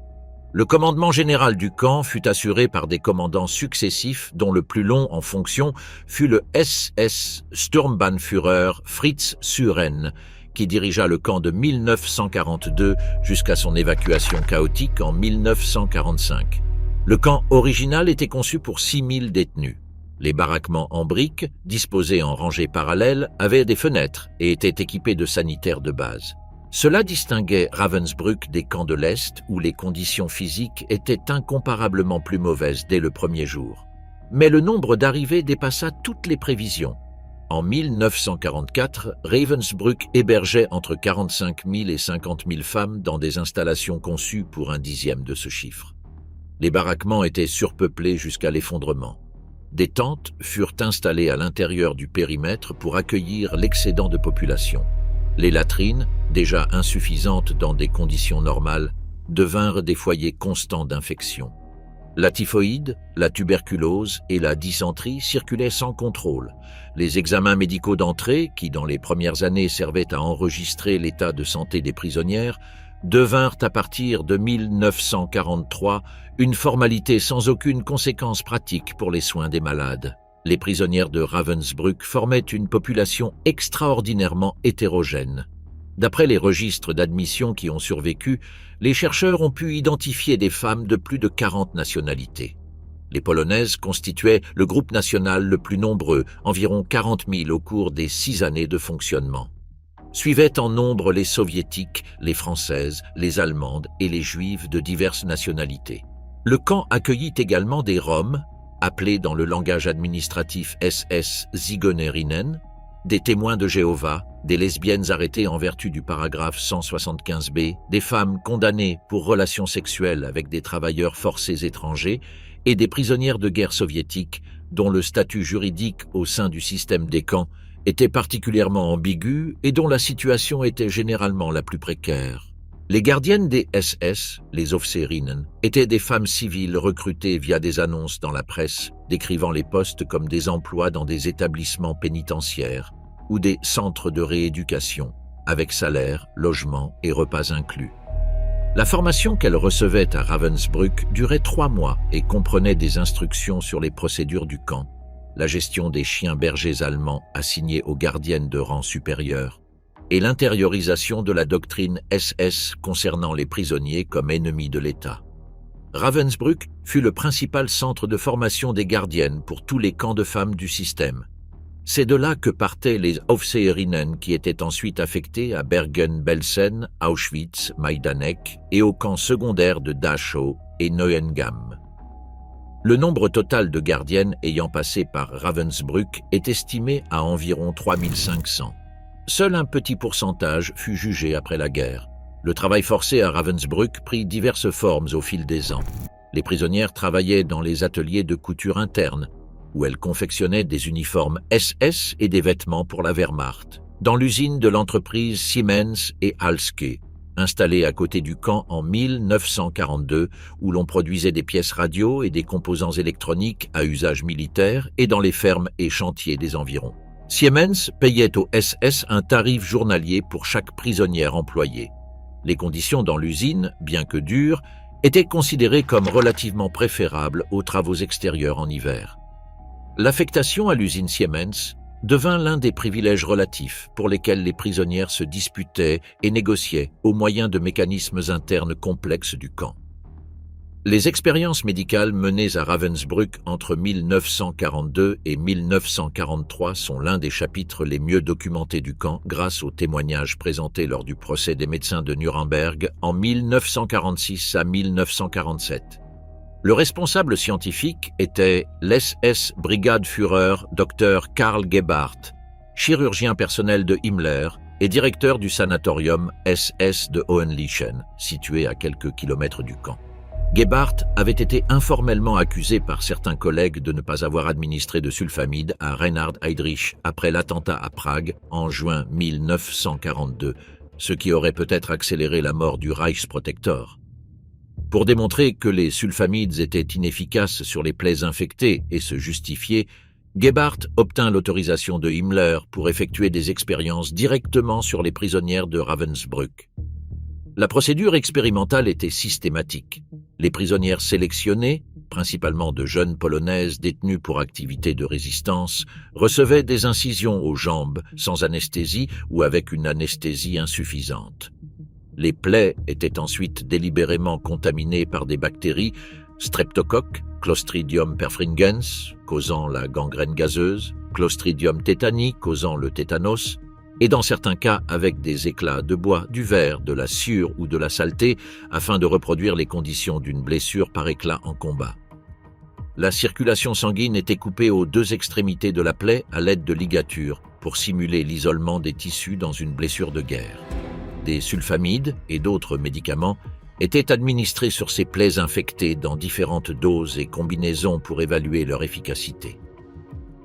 Le commandement général du camp fut assuré par des commandants successifs dont le plus long en fonction fut le SS Sturmbannführer Fritz Suren, qui dirigea le camp de 1942 jusqu'à son évacuation chaotique en 1945. Le camp original était conçu pour 6000 détenus. Les baraquements en briques, disposés en rangées parallèles, avaient des fenêtres et étaient équipés de sanitaires de base. Cela distinguait Ravensbrück des camps de l'Est où les conditions physiques étaient incomparablement plus mauvaises dès le premier jour. Mais le nombre d'arrivées dépassa toutes les prévisions. En 1944, Ravensbrück hébergeait entre 45 000 et 50 000 femmes dans des installations conçues pour un dixième de ce chiffre. Les baraquements étaient surpeuplés jusqu'à l'effondrement. Des tentes furent installées à l'intérieur du périmètre pour accueillir l'excédent de population. Les latrines, déjà insuffisantes dans des conditions normales, devinrent des foyers constants d'infection. La typhoïde, la tuberculose et la dysenterie circulaient sans contrôle. Les examens médicaux d'entrée, qui dans les premières années servaient à enregistrer l'état de santé des prisonnières, devinrent à partir de 1943 une formalité sans aucune conséquence pratique pour les soins des malades. Les prisonnières de Ravensbrück formaient une population extraordinairement hétérogène. D'après les registres d'admission qui ont survécu, les chercheurs ont pu identifier des femmes de plus de 40 nationalités. Les Polonaises constituaient le groupe national le plus nombreux, environ 40 000 au cours des 6 années de fonctionnement. Suivaient en nombre les Soviétiques, les Françaises, les Allemandes et les Juives de diverses nationalités. Le camp accueillit également des Roms, appelés dans le langage administratif SS Zigeunerinnen, des témoins de Jéhovah, des lesbiennes arrêtées en vertu du paragraphe 175b, des femmes condamnées pour relations sexuelles avec des travailleurs forcés étrangers et des prisonnières de guerre soviétiques dont le statut juridique au sein du système des camps était particulièrement ambigu et dont la situation était généralement la plus précaire. Les gardiennes des SS, les Officerinnen, étaient des femmes civiles recrutées via des annonces dans la presse, décrivant les postes comme des emplois dans des établissements pénitentiaires ou des centres de rééducation, avec salaire, logement et repas inclus. La formation qu'elles recevaient à Ravensbrück durait 3 mois et comprenait des instructions sur les procédures du camp, la gestion des chiens bergers allemands assignés aux gardiennes de rang supérieur, et l'intériorisation de la doctrine SS concernant les prisonniers comme ennemis de l'État. Ravensbrück fut le principal centre de formation des gardiennes pour tous les camps de femmes du système. C'est de là que partaient les Aufseherinnen qui étaient ensuite affectées à Bergen-Belsen, Auschwitz, Majdanek et aux camps secondaires de Dachau et Neuengamme. Le nombre total de gardiennes ayant passé par Ravensbrück est estimé à environ 3500. Seul un petit pourcentage fut jugé après la guerre. Le travail forcé à Ravensbrück prit diverses formes au fil des ans. Les prisonnières travaillaient dans les ateliers de couture interne, où elles confectionnaient des uniformes SS et des vêtements pour la Wehrmacht, dans l'usine de l'entreprise Siemens et Halske, installée à côté du camp en 1942, où l'on produisait des pièces radio et des composants électroniques à usage militaire, et dans les fermes et chantiers des environs. Siemens payait aux SS un tarif journalier pour chaque prisonnière employée. Les conditions dans l'usine, bien que dures, étaient considérées comme relativement préférables aux travaux extérieurs en hiver. L'affectation à l'usine Siemens devint l'un des privilèges relatifs pour lesquels les prisonnières se disputaient et négociaient au moyen de mécanismes internes complexes du camp. Les expériences médicales menées à Ravensbrück entre 1942 et 1943 sont l'un des chapitres les mieux documentés du camp grâce aux témoignages présentés lors du procès des médecins de Nuremberg en 1946 à 1947. Le responsable scientifique était l'SS Brigadeführer Dr. Karl Gebhardt, chirurgien personnel de Himmler et directeur du sanatorium SS de Hohenlychen, situé à quelques kilomètres du camp. Gebhardt avait été informellement accusé par certains collègues de ne pas avoir administré de sulfamide à Reinhard Heydrich après l'attentat à Prague en juin 1942, ce qui aurait peut-être accéléré la mort du Reichsprotektor. Pour démontrer que les sulfamides étaient inefficaces sur les plaies infectées et se justifier, Gebhardt obtint l'autorisation de Himmler pour effectuer des expériences directement sur les prisonnières de Ravensbrück. La procédure expérimentale était systématique. Les prisonnières sélectionnées, principalement de jeunes Polonaises détenues pour activités de résistance, recevaient des incisions aux jambes, sans anesthésie ou avec une anesthésie insuffisante. Les plaies étaient ensuite délibérément contaminées par des bactéries, Streptocoque, Clostridium perfringens, causant la gangrène gazeuse, Clostridium tetani, causant le tétanos, et dans certains cas avec des éclats de bois, du verre, de la sciure ou de la saleté, afin de reproduire les conditions d'une blessure par éclat en combat. La circulation sanguine était coupée aux deux extrémités de la plaie à l'aide de ligatures pour simuler l'isolement des tissus dans une blessure de guerre. Des sulfamides et d'autres médicaments étaient administrés sur ces plaies infectées dans différentes doses et combinaisons pour évaluer leur efficacité.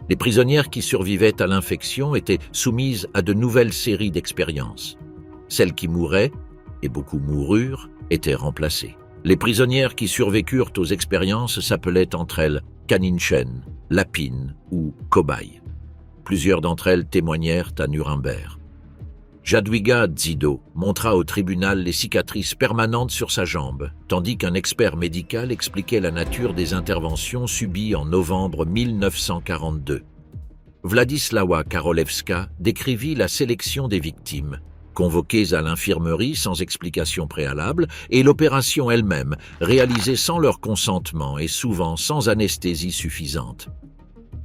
Les prisonnières qui survivaient à l'infection étaient soumises à de nouvelles séries d'expériences. Celles qui mouraient, et beaucoup moururent, étaient remplacées. Les prisonnières qui survécurent aux expériences s'appelaient entre elles Kaninchen, Lapine ou Cobaye. Plusieurs d'entre elles témoignèrent à Nuremberg. Jadwiga Dzido montra au tribunal les cicatrices permanentes sur sa jambe, tandis qu'un expert médical expliquait la nature des interventions subies en novembre 1942. Władysława Karolewska décrivit la sélection des victimes, convoquées à l'infirmerie sans explication préalable, et l'opération elle-même, réalisée sans leur consentement et souvent sans anesthésie suffisante.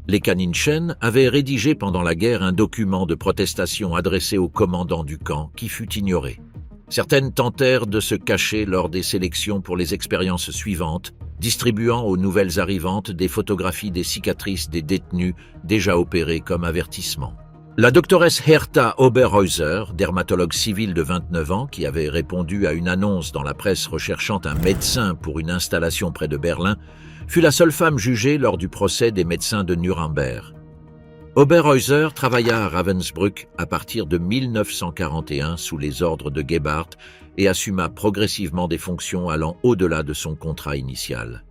Les Kaninchen avaient rédigé pendant la guerre un document de protestation adressé au commandant du camp qui fut ignoré. Certaines tentèrent de se cacher lors des sélections pour les expériences suivantes, distribuant aux nouvelles arrivantes des photographies des cicatrices des détenus déjà opérés comme avertissement. La doctoresse Hertha Oberhäuser, dermatologue civile de 29 ans qui avait répondu à une annonce dans la presse recherchant un médecin pour une installation près de Berlin, fut la seule femme jugée lors du procès des médecins de Nuremberg. Oberhäuser travailla à Ravensbrück à partir de 1941 sous les ordres de Gebhardt et assuma progressivement des fonctions allant au-delà de son contrat initial.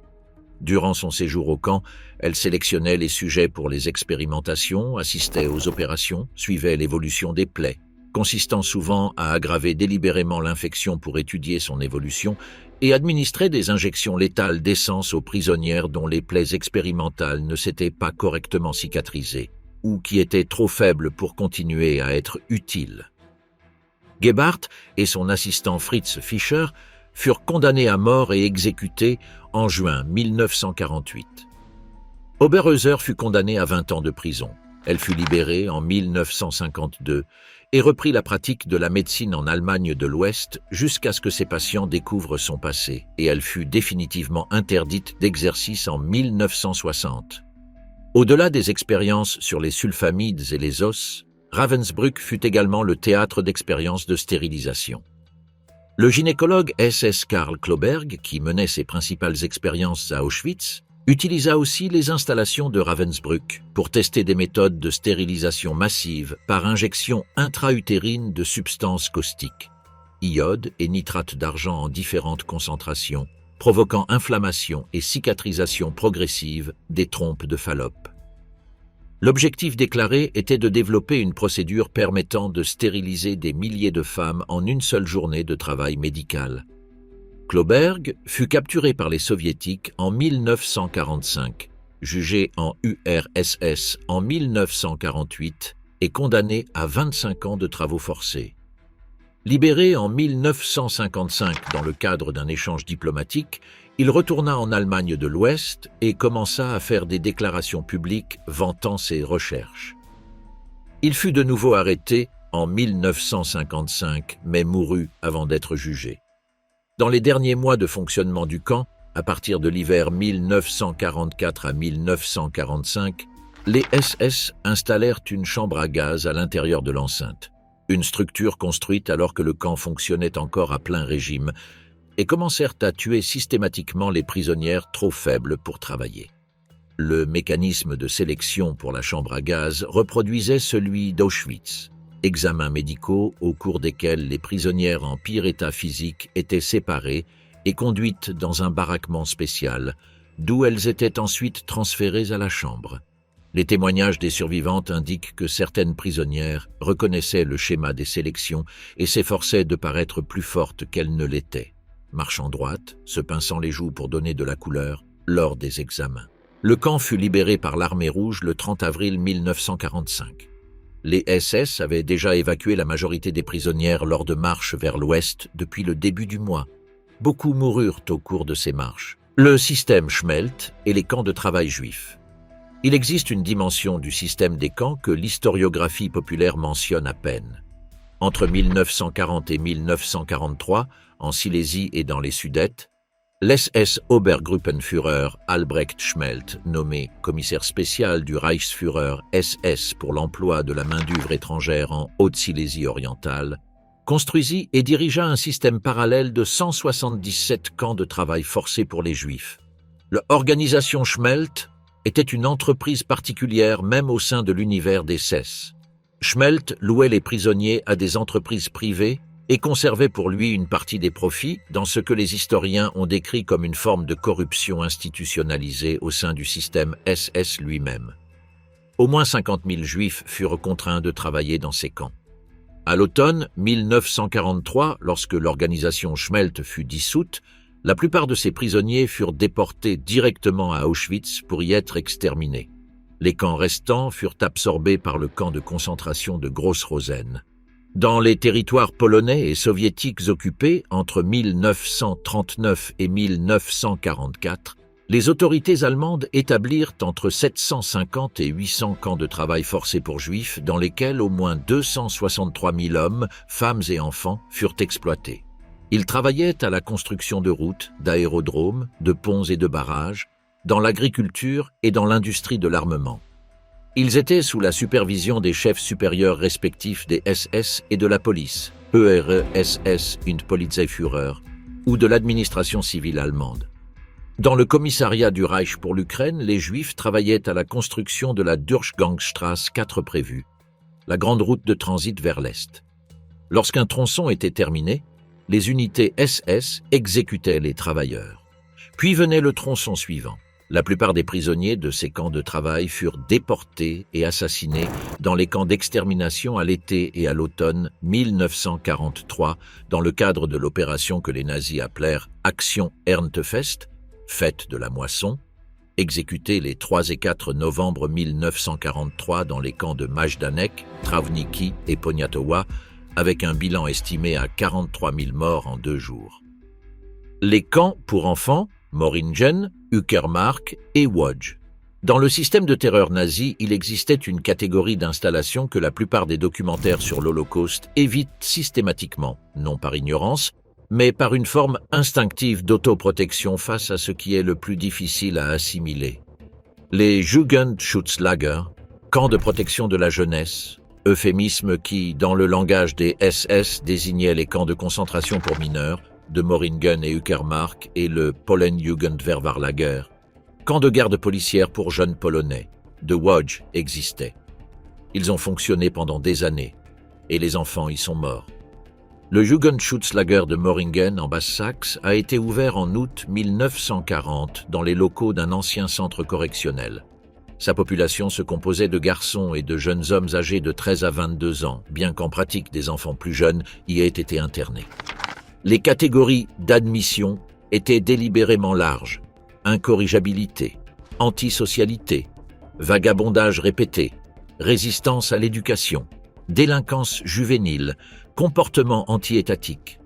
Durant son séjour au camp, elle sélectionnait les sujets pour les expérimentations, assistait aux opérations, suivait l'évolution des plaies, consistant souvent à aggraver délibérément l'infection pour étudier son évolution, et administrait des injections létales d'essence aux prisonnières dont les plaies expérimentales ne s'étaient pas correctement cicatrisées ou qui étaient trop faibles pour continuer à être utiles. Gebhardt et son assistant Fritz Fischer furent condamnés à mort et exécutés en juin 1948. Oberhäuser fut condamnée à 20 ans de prison. Elle fut libérée en 1952 et reprit la pratique de la médecine en Allemagne de l'Ouest jusqu'à ce que ses patients découvrent son passé, et elle fut définitivement interdite d'exercice en 1960. Au-delà des expériences sur les sulfamides et les os, Ravensbrück fut également le théâtre d'expériences de stérilisation. Le gynécologue SS Karl Kloberg, qui menait ses principales expériences à Auschwitz, utilisa aussi les installations de Ravensbrück pour tester des méthodes de stérilisation massive par injection intra-utérine de substances caustiques, iode et nitrate d'argent en différentes concentrations, provoquant inflammation et cicatrisation progressive des trompes de Fallope. L'objectif déclaré était de développer une procédure permettant de stériliser des milliers de femmes en une seule journée de travail médical. Kloberg fut capturé par les soviétiques en 1945, jugé en URSS en 1948 et condamné à 25 ans de travaux forcés. Libéré en 1955 dans le cadre d'un échange diplomatique, Il retourna en Allemagne de l'Ouest et commença à faire des déclarations publiques vantant ses recherches. Il fut de nouveau arrêté en 1955, mais mourut avant d'être jugé. Dans les derniers mois de fonctionnement du camp, à partir de l'hiver 1944 à 1945, les SS installèrent une chambre à gaz à l'intérieur de l'enceinte, une structure construite alors que le camp fonctionnait encore à plein régime, et commencèrent à tuer systématiquement les prisonnières trop faibles pour travailler. Le mécanisme de sélection pour la chambre à gaz reproduisait celui d'Auschwitz, examens médicaux au cours desquels les prisonnières en pire état physique étaient séparées et conduites dans un baraquement spécial, d'où elles étaient ensuite transférées à la chambre. Les témoignages des survivantes indiquent que certaines prisonnières reconnaissaient le schéma des sélections et s'efforçaient de paraître plus fortes qu'elles ne l'étaient, marchant droite, se pinçant les joues pour donner de la couleur lors des examens. Le camp fut libéré par l'Armée rouge le 30 avril 1945. Les SS avaient déjà évacué la majorité des prisonnières lors de marches vers l'ouest depuis le début du mois. Beaucoup moururent au cours de ces marches. Le système Schmelt et les camps de travail juifs. Il existe une dimension du système des camps que l'historiographie populaire mentionne à peine. Entre 1940 et 1943, en Silésie et dans les Sudètes, l'SS Obergruppenführer Albrecht Schmelt, nommé commissaire spécial du Reichsführer SS pour l'emploi de la main-d'œuvre étrangère en Haute-Silésie orientale, construisit et dirigea un système parallèle de 177 camps de travail forcé pour les Juifs. L'organisation Schmelt était une entreprise particulière même au sein de l'univers des SS. Schmelt louait les prisonniers à des entreprises privées et conservait pour lui une partie des profits dans ce que les historiens ont décrit comme une forme de corruption institutionnalisée au sein du système SS lui-même. Au moins 50 000 Juifs furent contraints de travailler dans ces camps. À l'automne 1943, lorsque l'organisation Schmelt fut dissoute, la plupart de ces prisonniers furent déportés directement à Auschwitz pour y être exterminés. Les camps restants furent absorbés par le camp de concentration de Gross-Rosen. Dans les territoires polonais et soviétiques occupés entre 1939 et 1944, les autorités allemandes établirent entre 750 et 800 camps de travail forcés pour juifs dans lesquels au moins 263 000 hommes, femmes et enfants furent exploités. Ils travaillaient à la construction de routes, d'aérodromes, de ponts et de barrages, dans l'agriculture et dans l'industrie de l'armement. Ils étaient sous la supervision des chefs supérieurs respectifs des SS et de la police, ERE-SS und Polizeiführer, ou de l'administration civile allemande. Dans le commissariat du Reich pour l'Ukraine, les Juifs travaillaient à la construction de la Durchgangsstraße 4 prévue, la grande route de transit vers l'Est. Lorsqu'un tronçon était terminé, les unités SS exécutaient les travailleurs. Puis venait le tronçon suivant. La plupart des prisonniers de ces camps de travail furent déportés et assassinés dans les camps d'extermination à l'été et à l'automne 1943 dans le cadre de l'opération que les nazis appelèrent « Action Erntefest », fête de la moisson, exécutée les 3 et 4 novembre 1943 dans les camps de Majdanek, Travniki et Poniatowa, avec un bilan estimé à 43 000 morts en 2 jours. Les camps pour enfants, Moringen, Uckermark et Łódź. Dans le système de terreur nazi, il existait une catégorie d'installations que la plupart des documentaires sur l'Holocauste évitent systématiquement, non par ignorance, mais par une forme instinctive d'autoprotection face à ce qui est le plus difficile à assimiler. Les Jugendschutzlager, camps de protection de la jeunesse, euphémisme qui, dans le langage des SS, désignait les camps de concentration pour mineurs, de Moringen et Uckermark et le Polenjugendverwahrlager, camp de garde policière pour jeunes Polonais, de Łódź existait. Ils ont fonctionné pendant des années, et les enfants y sont morts. Le Jugendschutzlager de Moringen, en Basse-Saxe, a été ouvert en août 1940 dans les locaux d'un ancien centre correctionnel. Sa population se composait de garçons et de jeunes hommes âgés de 13 à 22 ans, bien qu'en pratique des enfants plus jeunes y aient été internés. Les catégories d'admission étaient délibérément larges: incorrigibilité, antisocialité, vagabondage répété, résistance à l'éducation, délinquance juvénile, comportement anti-étatique.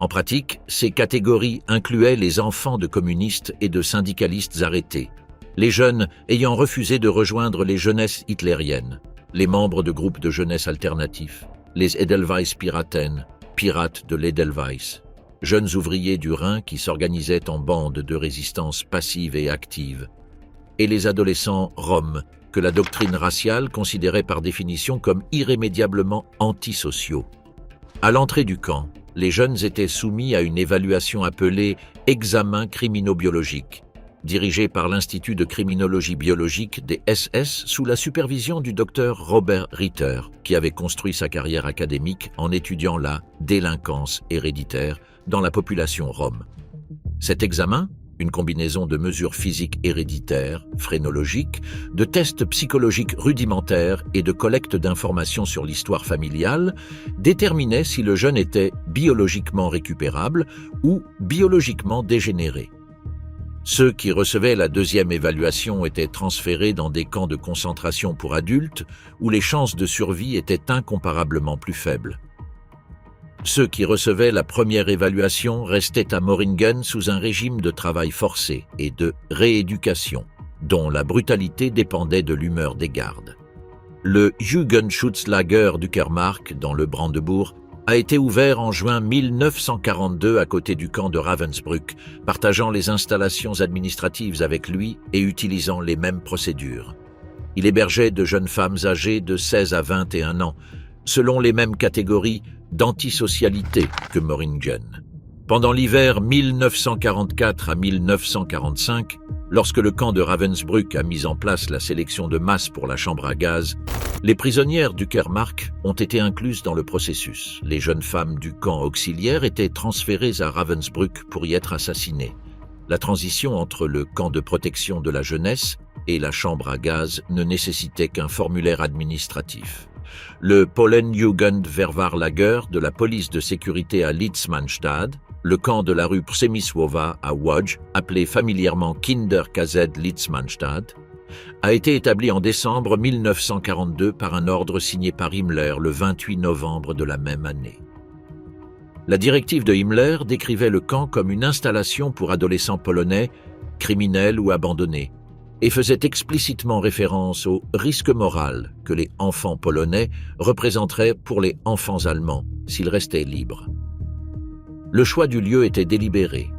En pratique, ces catégories incluaient les enfants de communistes et de syndicalistes arrêtés, les jeunes ayant refusé de rejoindre les jeunesses hitlériennes, les membres de groupes de jeunesse alternatifs, les Edelweiss Piraten, pirates de l'Edelweiss, jeunes ouvriers du Rhin qui s'organisaient en bandes de résistance passive et active, et les adolescents roms que la doctrine raciale considérait par définition comme irrémédiablement antisociaux. À l'entrée du camp, les jeunes étaient soumis à une évaluation appelée « examen criminobiologique », dirigé par l'Institut de criminologie biologique des SS sous la supervision du docteur Robert Ritter, qui avait construit sa carrière académique en étudiant la délinquance héréditaire dans la population rome. Cet examen, une combinaison de mesures physiques héréditaires, phrénologiques, de tests psychologiques rudimentaires et de collecte d'informations sur l'histoire familiale, déterminait si le jeune était biologiquement récupérable ou biologiquement dégénéré. Ceux qui recevaient la deuxième évaluation étaient transférés dans des camps de concentration pour adultes où les chances de survie étaient incomparablement plus faibles. Ceux qui recevaient la première évaluation restaient à Moringen sous un régime de travail forcé et de rééducation, dont la brutalité dépendait de l'humeur des gardes. Le Jugendschutzlager d'Uckermark, dans le Brandebourg, a été ouvert en juin 1942 à côté du camp de Ravensbrück, partageant les installations administratives avec lui et utilisant les mêmes procédures. Il hébergeait de jeunes femmes âgées de 16 à 21 ans, selon les mêmes catégories d'antisocialité que Moringen. Pendant l'hiver 1944 à 1945, lorsque le camp de Ravensbrück a mis en place la sélection de masse pour la chambre à gaz, les prisonnières d'Uckermark ont été incluses dans le processus. Les jeunes femmes du camp auxiliaire étaient transférées à Ravensbrück pour y être assassinées. La transition entre le camp de protection de la jeunesse et la chambre à gaz ne nécessitait qu'un formulaire administratif. Le Polenjugendverwahrlager de la police de sécurité à Litzmannstadt, le camp de la rue Przemysłowa à Łódź, appelé familièrement Kinderkazed Litzmannstadt, a été établi en décembre 1942 par un ordre signé par Himmler le 28 novembre de la même année. La directive de Himmler décrivait le camp comme une installation pour adolescents polonais, criminels ou abandonnés, et faisait explicitement référence au risque moral que les enfants polonais représenteraient pour les enfants allemands s'ils restaient libres. Le choix du lieu était délibéré.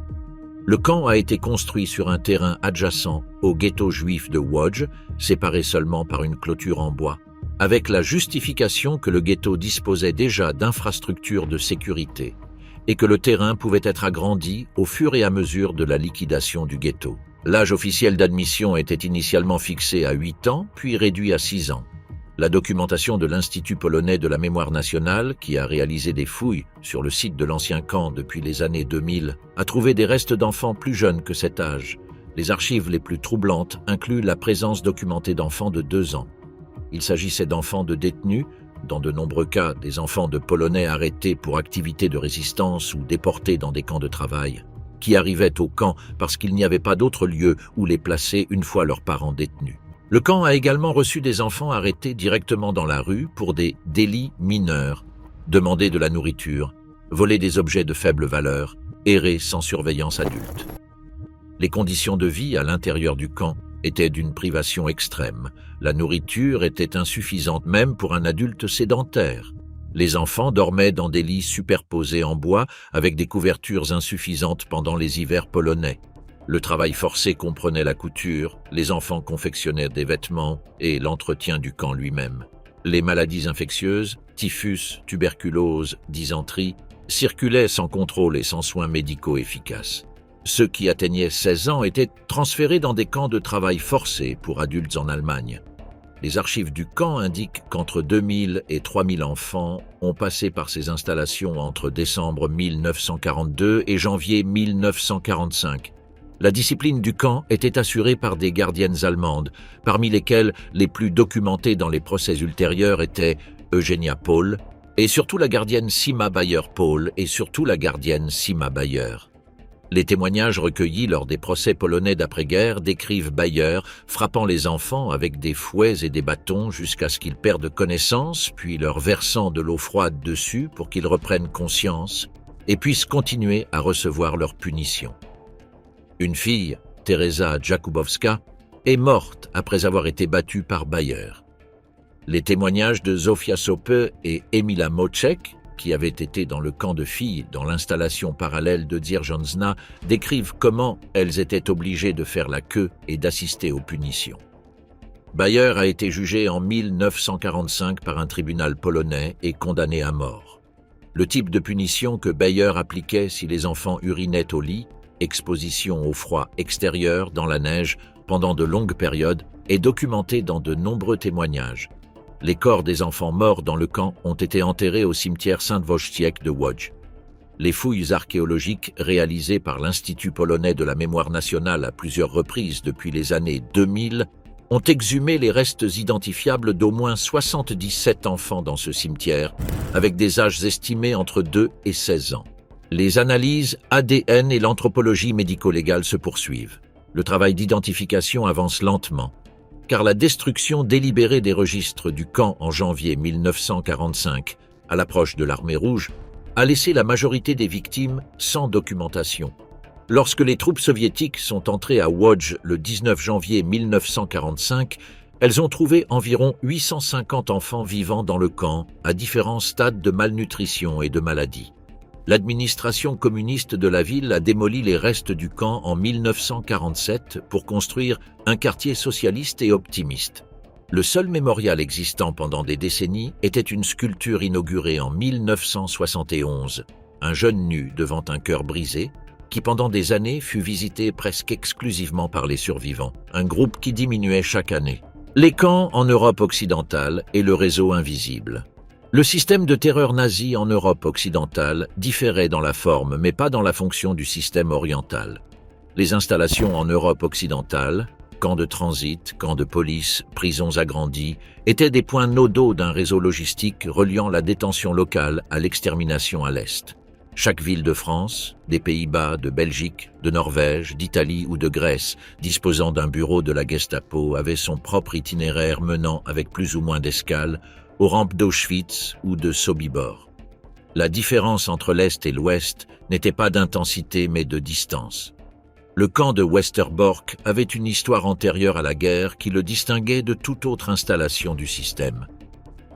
Le camp a été construit sur un terrain adjacent au ghetto juif de Łódź, séparé seulement par une clôture en bois, avec la justification que le ghetto disposait déjà d'infrastructures de sécurité et que le terrain pouvait être agrandi au fur et à mesure de la liquidation du ghetto. L'âge officiel d'admission était initialement fixé à 8 ans, puis réduit à 6 ans. La documentation de l'Institut polonais de la mémoire nationale, qui a réalisé des fouilles sur le site de l'ancien camp depuis les années 2000, a trouvé des restes d'enfants plus jeunes que cet âge. Les archives les plus troublantes incluent la présence documentée d'enfants de 2 ans. Il s'agissait d'enfants de détenus, dans de nombreux cas des enfants de Polonais arrêtés pour activités de résistance ou déportés dans des camps de travail, qui arrivaient au camp parce qu'il n'y avait pas d'autre lieu où les placer une fois leurs parents détenus. Le camp a également reçu des enfants arrêtés directement dans la rue pour des délits mineurs, demander de la nourriture, voler des objets de faible valeur, errer sans surveillance adulte. Les conditions de vie à l'intérieur du camp étaient d'une privation extrême. La nourriture était insuffisante même pour un adulte sédentaire. Les enfants dormaient dans des lits superposés en bois avec des couvertures insuffisantes pendant les hivers polonais. Le travail forcé comprenait la couture, les enfants confectionnaient des vêtements et l'entretien du camp lui-même. Les maladies infectieuses, typhus, tuberculose, dysenterie, circulaient sans contrôle et sans soins médicaux efficaces. Ceux qui atteignaient 16 ans étaient transférés dans des camps de travail forcés pour adultes en Allemagne. Les archives du camp indiquent qu'entre 2000 et 3000 enfants ont passé par ces installations entre décembre 1942 et janvier 1945. La discipline du camp était assurée par des gardiennes allemandes, parmi lesquelles les plus documentées dans les procès ultérieurs étaient Eugenia Paul, et surtout la gardienne Sima Bayer-Paul, et surtout la gardienne Sima Bayer. Les témoignages recueillis lors des procès polonais d'après-guerre décrivent Bayer frappant les enfants avec des fouets et des bâtons jusqu'à ce qu'ils perdent connaissance, puis leur versant de l'eau froide dessus pour qu'ils reprennent conscience, et puissent continuer à recevoir leur punition. Une fille, Teresa Jakubowska, est morte après avoir été battue par Bayer. Les témoignages de Zofia Sope et Emila Mocek, qui avaient été dans le camp de filles dans l'installation parallèle de Dzierżonią, décrivent comment elles étaient obligées de faire la queue et d'assister aux punitions. Bayer a été jugé en 1945 par un tribunal polonais et condamné à mort. Le type de punition que Bayer appliquait si les enfants urinaient au lit, exposition au froid extérieur dans la neige pendant de longues périodes, est documenté dans de nombreux témoignages. Les corps des enfants morts dans le camp ont été enterrés au cimetière Saint-Wojciech de Łódź. Les fouilles archéologiques réalisées par l'Institut polonais de la mémoire nationale à plusieurs reprises depuis les années 2000 ont exhumé les restes identifiables d'au moins 77 enfants dans ce cimetière, avec des âges estimés entre 2 et 16 ans. Les analyses ADN et l'anthropologie médico-légale se poursuivent. Le travail d'identification avance lentement, car la destruction délibérée des registres du camp en janvier 1945, à l'approche de l'Armée rouge, a laissé la majorité des victimes sans documentation. Lorsque les troupes soviétiques sont entrées à Łódź le 19 janvier 1945, elles ont trouvé environ 850 enfants vivant dans le camp, à différents stades de malnutrition et de maladie. L'administration communiste de la ville a démoli les restes du camp en 1947 pour construire un quartier socialiste et optimiste. Le seul mémorial existant pendant des décennies était une sculpture inaugurée en 1971, un jeune nu devant un cœur brisé, qui pendant des années fut visité presque exclusivement par les survivants, un groupe qui diminuait chaque année. Les camps en Europe occidentale et le réseau invisible. Le système de terreur nazi en Europe occidentale différait dans la forme mais pas dans la fonction du système oriental. Les installations en Europe occidentale, camps de transit, camps de police, prisons agrandies, étaient des points nodaux d'un réseau logistique reliant la détention locale à l'extermination à l'Est. Chaque ville de France, des Pays-Bas, de Belgique, de Norvège, d'Italie ou de Grèce, disposant d'un bureau de la Gestapo, avait son propre itinéraire menant avec plus ou moins d'escales aux rampes d'Auschwitz ou de Sobibor. La différence entre l'Est et l'Ouest n'était pas d'intensité mais de distance. Le camp de Westerbork avait une histoire antérieure à la guerre qui le distinguait de toute autre installation du système.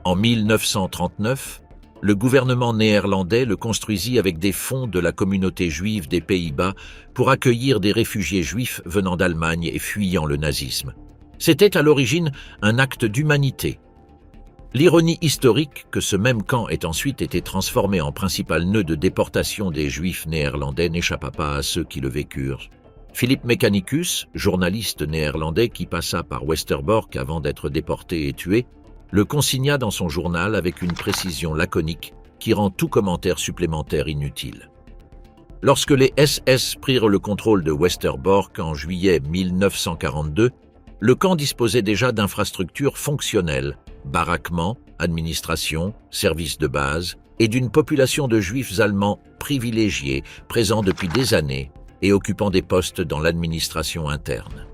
En 1939, le gouvernement néerlandais le construisit avec des fonds de la communauté juive des Pays-Bas pour accueillir des réfugiés juifs venant d'Allemagne et fuyant le nazisme. C'était à l'origine un acte d'humanité. L'ironie historique que ce même camp ait ensuite été transformé en principal nœud de déportation des juifs néerlandais n'échappa pas à ceux qui le vécurent. Philippe Mechanicus, journaliste néerlandais qui passa par Westerbork avant d'être déporté et tué, le consigna dans son journal avec une précision laconique qui rend tout commentaire supplémentaire inutile. Lorsque les SS prirent le contrôle de Westerbork en juillet 1942, le camp disposait déjà d'infrastructures fonctionnelles, baraquements, administration, services de base, et d'une population de juifs allemands privilégiés, présents depuis des années et occupant des postes dans l'administration interne.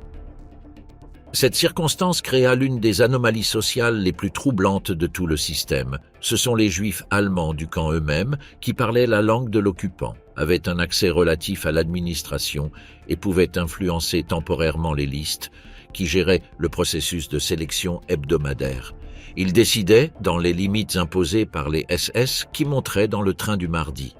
Cette circonstance créa l'une des anomalies sociales les plus troublantes de tout le système. Ce sont les juifs allemands du camp eux-mêmes qui parlaient la langue de l'occupant, avaient un accès relatif à l'administration et pouvaient influencer temporairement les listes qui géraient le processus de sélection hebdomadaire. Ils décidaient, dans les limites imposées par les SS, qui monterait dans le train du mardi.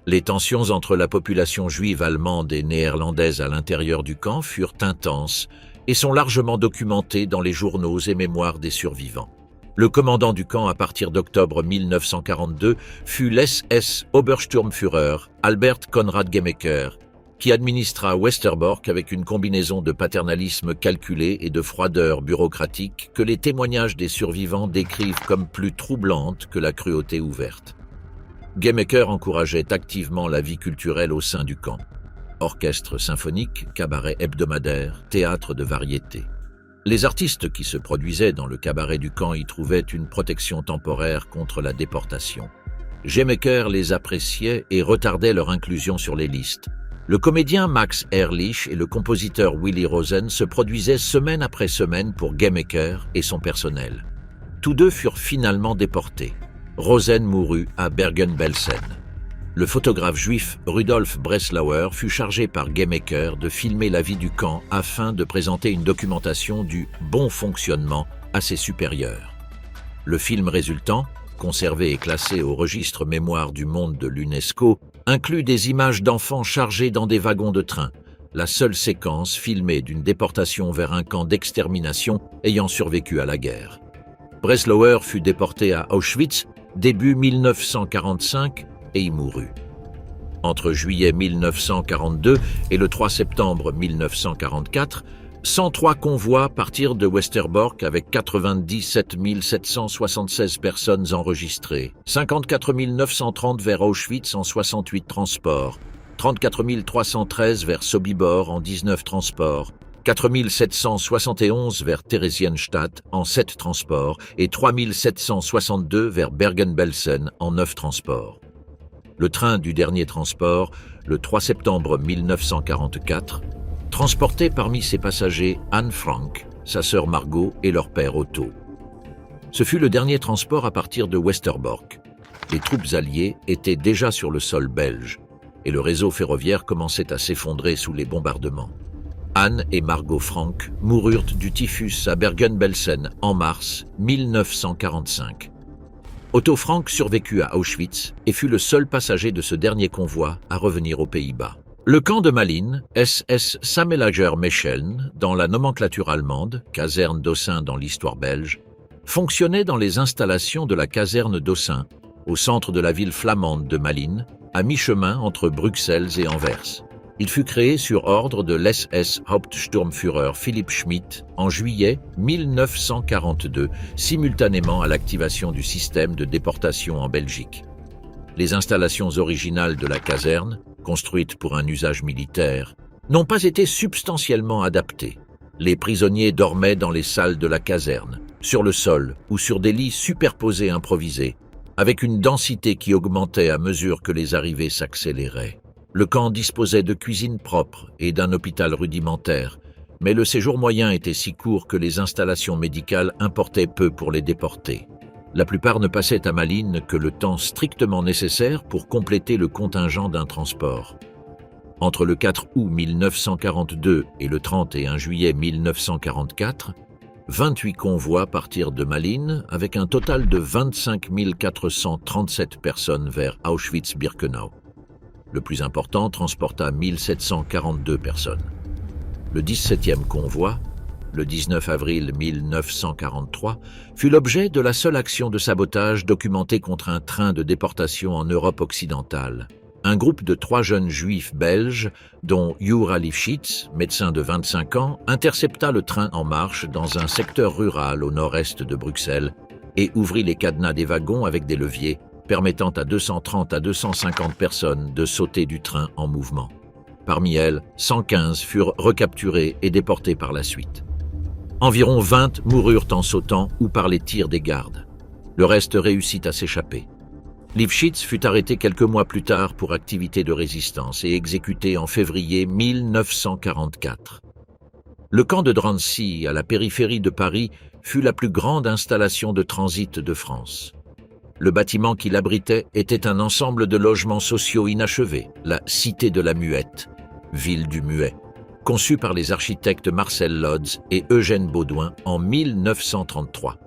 Les tensions entre la population juive allemande et néerlandaise à l'intérieur du camp furent intenses et sont largement documentées dans les journaux et mémoires des survivants. Le commandant du camp à partir d'octobre 1942 fut l'SS Obersturmführer Albert Konrad Gemmecker, qui administra Westerbork avec une combinaison de paternalisme calculé et de froideur bureaucratique que les témoignages des survivants décrivent comme plus troublante que la cruauté ouverte. Gemmecker encourageait activement la vie culturelle au sein du camp. Orchestre symphonique, cabaret hebdomadaire, théâtre de variété. Les artistes qui se produisaient dans le cabaret du camp y trouvaient une protection temporaire contre la déportation. Gemmecker les appréciait et retardait leur inclusion sur les listes. Le comédien Max Ehrlich et le compositeur Willy Rosen se produisaient semaine après semaine pour Gemmecker et son personnel. Tous deux furent finalement déportés. Rosen mourut à Bergen-Belsen. Le photographe juif Rudolf Breslauer fut chargé par Gaymaker de filmer la vie du camp afin de présenter une documentation du bon fonctionnement à ses supérieurs. Le film résultant, conservé et classé au registre Mémoire du monde de l'UNESCO, inclut des images d'enfants chargés dans des wagons de train, la seule séquence filmée d'une déportation vers un camp d'extermination ayant survécu à la guerre. Breslauer fut déporté à Auschwitz début 1945 et y mourut. Entre juillet 1942 et le 3 septembre 1944, 103 convois partirent de Westerbork avec 97 776 personnes enregistrées, 54 930 vers Auschwitz en 68 transports, 34 313 vers Sobibor en 19 transports, 4 771 vers Theresienstadt en 7 transports et 3 762 vers Bergen-Belsen en 9 transports. Le train du dernier transport, le 3 septembre 1944, transportait parmi ses passagers Anne Frank, sa sœur Margot et leur père Otto. Ce fut le dernier transport à partir de Westerbork. Les troupes alliées étaient déjà sur le sol belge et le réseau ferroviaire commençait à s'effondrer sous les bombardements. Anne et Margot Frank moururent du typhus à Bergen-Belsen en mars 1945. Otto Frank survécut à Auschwitz et fut le seul passager de ce dernier convoi à revenir aux Pays-Bas. Le camp de Malines, SS Samelager Mecheln, dans la nomenclature allemande, caserne d'Aussin dans l'histoire belge, fonctionnait dans les installations de la caserne d'Aussin, au centre de la ville flamande de Malines, à mi-chemin entre Bruxelles et Anvers. Il fut créé sur ordre de l'SS Hauptsturmführer Philipp Schmidt en juillet 1942, simultanément à l'activation du système de déportation en Belgique. Les installations originales de la caserne, construites pour un usage militaire, n'ont pas été substantiellement adaptées. Les prisonniers dormaient dans les salles de la caserne, sur le sol ou sur des lits superposés improvisés, avec une densité qui augmentait à mesure que les arrivées s'accéléraient. Le camp disposait de cuisines propres et d'un hôpital rudimentaire, mais le séjour moyen était si court que les installations médicales importaient peu pour les déportés. La plupart ne passaient à Malines que le temps strictement nécessaire pour compléter le contingent d'un transport. Entre le 4 août 1942 et le 31 juillet 1944, 28 convois partirent de Malines avec un total de 25 437 personnes vers Auschwitz-Birkenau. Le plus important transporta 1742 personnes. Le 17e convoi, le 19 avril 1943, fut l'objet de la seule action de sabotage documentée contre un train de déportation en Europe occidentale. Un groupe de 3 jeunes juifs belges, dont Jura Lifshitz, médecin de 25 ans, intercepta le train en marche dans un secteur rural au nord-est de Bruxelles et ouvrit les cadenas des wagons avec des leviers, permettant à 230 à 250 personnes de sauter du train en mouvement. Parmi elles, 115 furent recapturées et déportées par la suite. Environ 20 moururent en sautant ou par les tirs des gardes. Le reste réussit à s'échapper. Lifshitz fut arrêté quelques mois plus tard pour activité de résistance et exécuté en février 1944. Le camp de Drancy, à la périphérie de Paris, fut la plus grande installation de transit de France. Le bâtiment qui l'abritait était un ensemble de logements sociaux inachevés, la Cité de la Muette, ville du Muet, conçue par les architectes Marcel Lodz et Eugène Baudouin en 1933.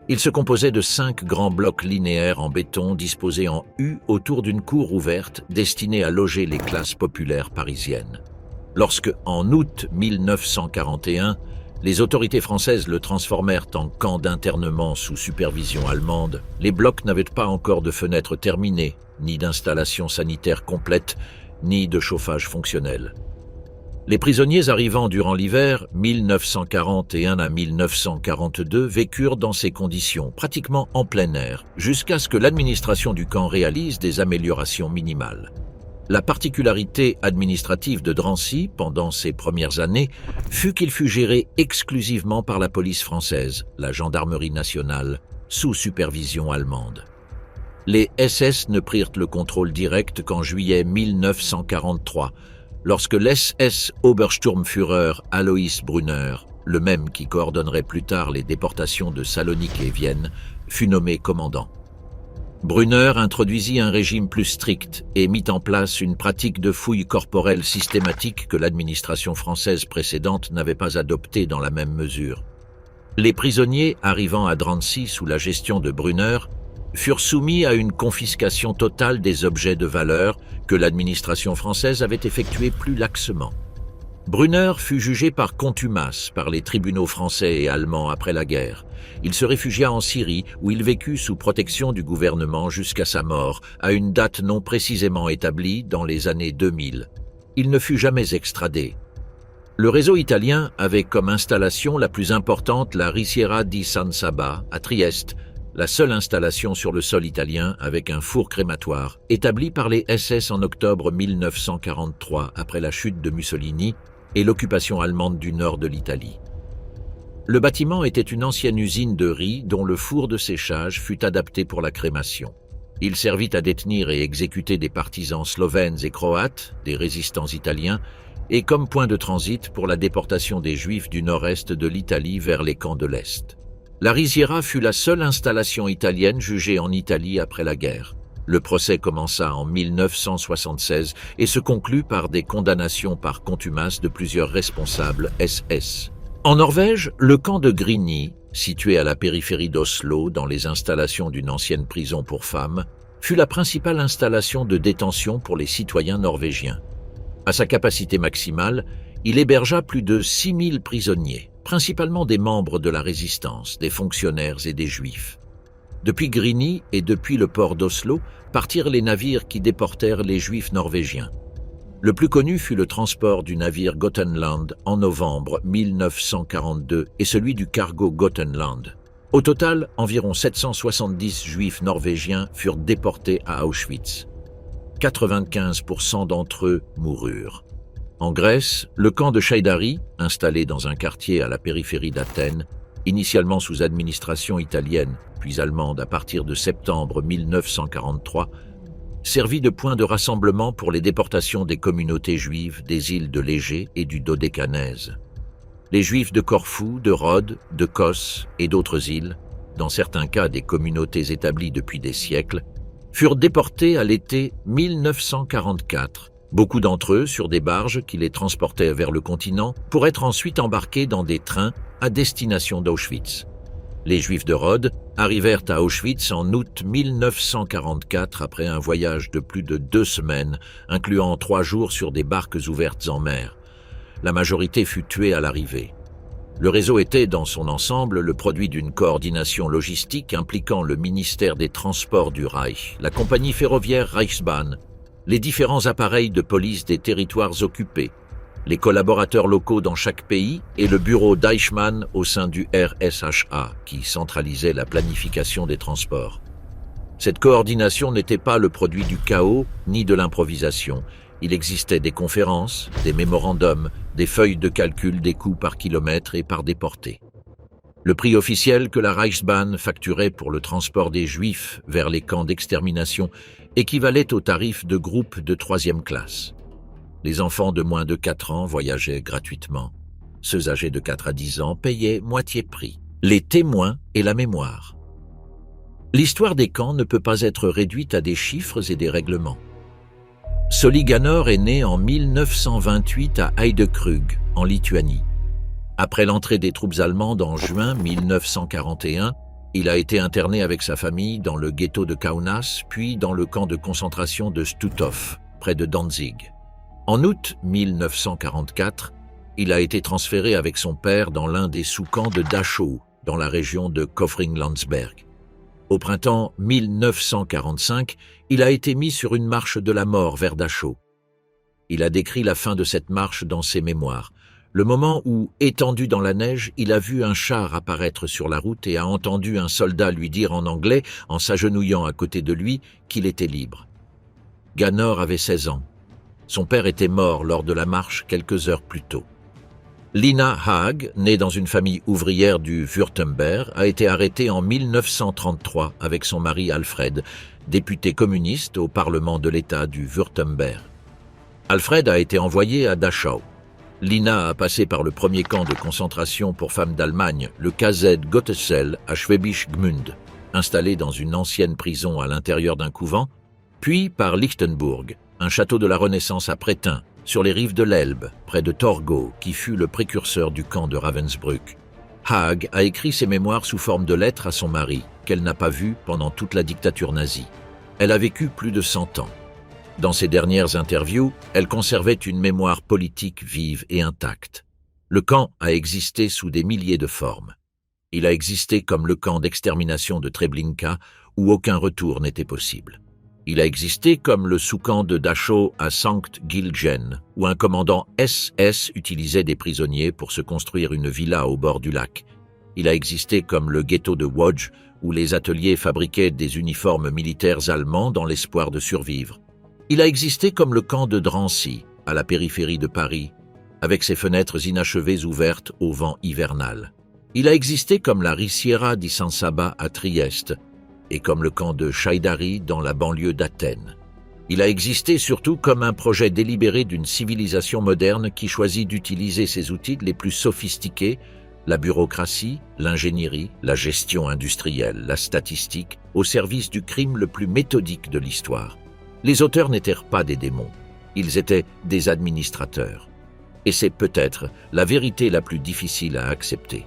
Il se composait de 5 grands blocs linéaires en béton disposés en U autour d'une cour ouverte destinée à loger les classes populaires parisiennes. Lorsque, en août 1941, les autorités françaises le transformèrent en camp d'internement sous supervision allemande, les blocs n'avaient pas encore de fenêtres terminées, ni d'installation sanitaire complète, ni de chauffage fonctionnel. Les prisonniers arrivant durant l'hiver 1941 à 1942 vécurent dans ces conditions, pratiquement en plein air, jusqu'à ce que l'administration du camp réalise des améliorations minimales. La particularité administrative de Drancy, pendant ses premières années, fut qu'il fut géré exclusivement par la police française, la gendarmerie nationale, sous supervision allemande. Les SS ne prirent le contrôle direct qu'en juillet 1943, lorsque l'SS Obersturmführer Alois Brunner, le même qui coordonnerait plus tard les déportations de Salonique et Vienne, fut nommé commandant. Brunner introduisit un régime plus strict et mit en place une pratique de fouilles corporelles systématique que l'administration française précédente n'avait pas adoptée dans la même mesure. Les prisonniers arrivant à Drancy sous la gestion de Brunner furent soumis à une confiscation totale des objets de valeur que l'administration française avait effectuée plus laxement. Brunner fut jugé par contumace par les tribunaux français et allemands après la guerre. Il se réfugia en Syrie où il vécut sous protection du gouvernement jusqu'à sa mort, à une date non précisément établie dans les années 2000. Il ne fut jamais extradé. Le réseau italien avait comme installation la plus importante la Risiera di San Saba à Trieste, la seule installation sur le sol italien avec un four crématoire, établi par les SS en octobre 1943 après la chute de Mussolini et l'occupation allemande du nord de l'Italie. Le bâtiment était une ancienne usine de riz dont le four de séchage fut adapté pour la crémation. Il servit à détenir et exécuter des partisans slovènes et croates, des résistants italiens, et comme point de transit pour la déportation des Juifs du nord-est de l'Italie vers les camps de l'Est. La Risiera fut la seule installation italienne jugée en Italie après la guerre. Le procès commença en 1976 et se conclut par des condamnations par contumace de plusieurs responsables SS. En Norvège, le camp de Grini, situé à la périphérie d'Oslo dans les installations d'une ancienne prison pour femmes, fut la principale installation de détention pour les citoyens norvégiens. À sa capacité maximale, il hébergea plus de 6000 prisonniers, principalement des membres de la résistance, des fonctionnaires et des juifs. Depuis Grini et depuis le port d'Oslo partirent les navires qui déportèrent les juifs norvégiens. Le plus connu fut le transport du navire Gothenland en novembre 1942 et celui du cargo Gothenland. Au total, environ 770 juifs norvégiens furent déportés à Auschwitz. 95% d'entre eux moururent. En Grèce, le camp de Chaïdari, installé dans un quartier à la périphérie d'Athènes, initialement sous administration italienne, puis allemande à partir de septembre 1943, servit de point de rassemblement pour les déportations des communautés juives des îles de l'Égée et du Dodécanèse. Les Juifs de Corfou, de Rhodes, de Kos et d'autres îles, dans certains cas des communautés établies depuis des siècles, furent déportés à l'été 1944, beaucoup d'entre eux sur des barges qui les transportaient vers le continent pour être ensuite embarqués dans des trains à destination d'Auschwitz. Les Juifs de Rhodes arrivèrent à Auschwitz en août 1944 après un voyage de plus de 2 semaines, incluant 3 jours sur des barques ouvertes en mer. La majorité fut tuée à l'arrivée. Le réseau était, dans son ensemble, le produit d'une coordination logistique impliquant le ministère des Transports du Reich, la compagnie ferroviaire Reichsbahn, les différents appareils de police des territoires occupés, les collaborateurs locaux dans chaque pays et le bureau d'Eichmann au sein du RSHA qui centralisait la planification des transports. Cette coordination n'était pas le produit du chaos ni de l'improvisation. Il existait des conférences, des mémorandums, des feuilles de calcul des coûts par kilomètre et par déporté. Le prix officiel que la Reichsbahn facturait pour le transport des Juifs vers les camps d'extermination équivalait au tarif de groupe de 3e classe. Les enfants de moins de 4 ans voyageaient gratuitement. Ceux âgés de 4 à 10 ans payaient moitié prix. Les témoins et la mémoire. L'histoire des camps ne peut pas être réduite à des chiffres et des règlements. Solly Ganor est né en 1928 à Heidekrug, en Lituanie. Après l'entrée des troupes allemandes en juin 1941, il a été interné avec sa famille dans le ghetto de Kaunas, puis dans le camp de concentration de Stutthof, près de Danzig. En août 1944, il a été transféré avec son père dans l'un des sous-camps de Dachau, dans la région de Kaufring-Landsberg. Au printemps 1945, il a été mis sur une marche de la mort vers Dachau. Il a décrit la fin de cette marche dans ses mémoires, le moment où, étendu dans la neige, il a vu un char apparaître sur la route et a entendu un soldat lui dire en anglais, en s'agenouillant à côté de lui, qu'il était libre. Ganor avait 16 ans. Son père était mort lors de la marche quelques heures plus tôt. Lina Haag, née dans une famille ouvrière du Württemberg, a été arrêtée en 1933 avec son mari Alfred, député communiste au Parlement de l'État du Württemberg. Alfred a été envoyé à Dachau. Lina a passé par le premier camp de concentration pour femmes d'Allemagne, le KZ Gottesel à Schwäbisch Gmünd. installé dans une ancienne prison à l'intérieur d'un couvent, puis par Lichtenburg, un château de la Renaissance à Prétain, sur les rives de l'Elbe, près de Torgau, qui fut le précurseur du camp de Ravensbrück. Haag a écrit ses mémoires sous forme de lettres à son mari, qu'elle n'a pas vu pendant toute la dictature nazie. Elle a vécu plus de 100 ans. Dans ses dernières interviews, elle conservait une mémoire politique vive et intacte. Le camp a existé sous des milliers de formes. Il a existé comme le camp d'extermination de Treblinka, où aucun retour n'était possible. Il a existé comme le sous-camp de Dachau à Sankt Gilgen, où un commandant SS utilisait des prisonniers pour se construire une villa au bord du lac. Il a existé comme le ghetto de Łódź, où les ateliers fabriquaient des uniformes militaires allemands dans l'espoir de survivre. Il a existé comme le camp de Drancy, à la périphérie de Paris, avec ses fenêtres inachevées ouvertes au vent hivernal. Il a existé comme la Risiera di San Saba à Trieste, et comme le camp de Chaïdari dans la banlieue d'Athènes. Il a existé surtout comme un projet délibéré d'une civilisation moderne qui choisit d'utiliser ses outils les plus sophistiqués, la bureaucratie, l'ingénierie, la gestion industrielle, la statistique, au service du crime le plus méthodique de l'histoire. Les auteurs n'étaient pas des démons, ils étaient des administrateurs. Et c'est peut-être la vérité la plus difficile à accepter.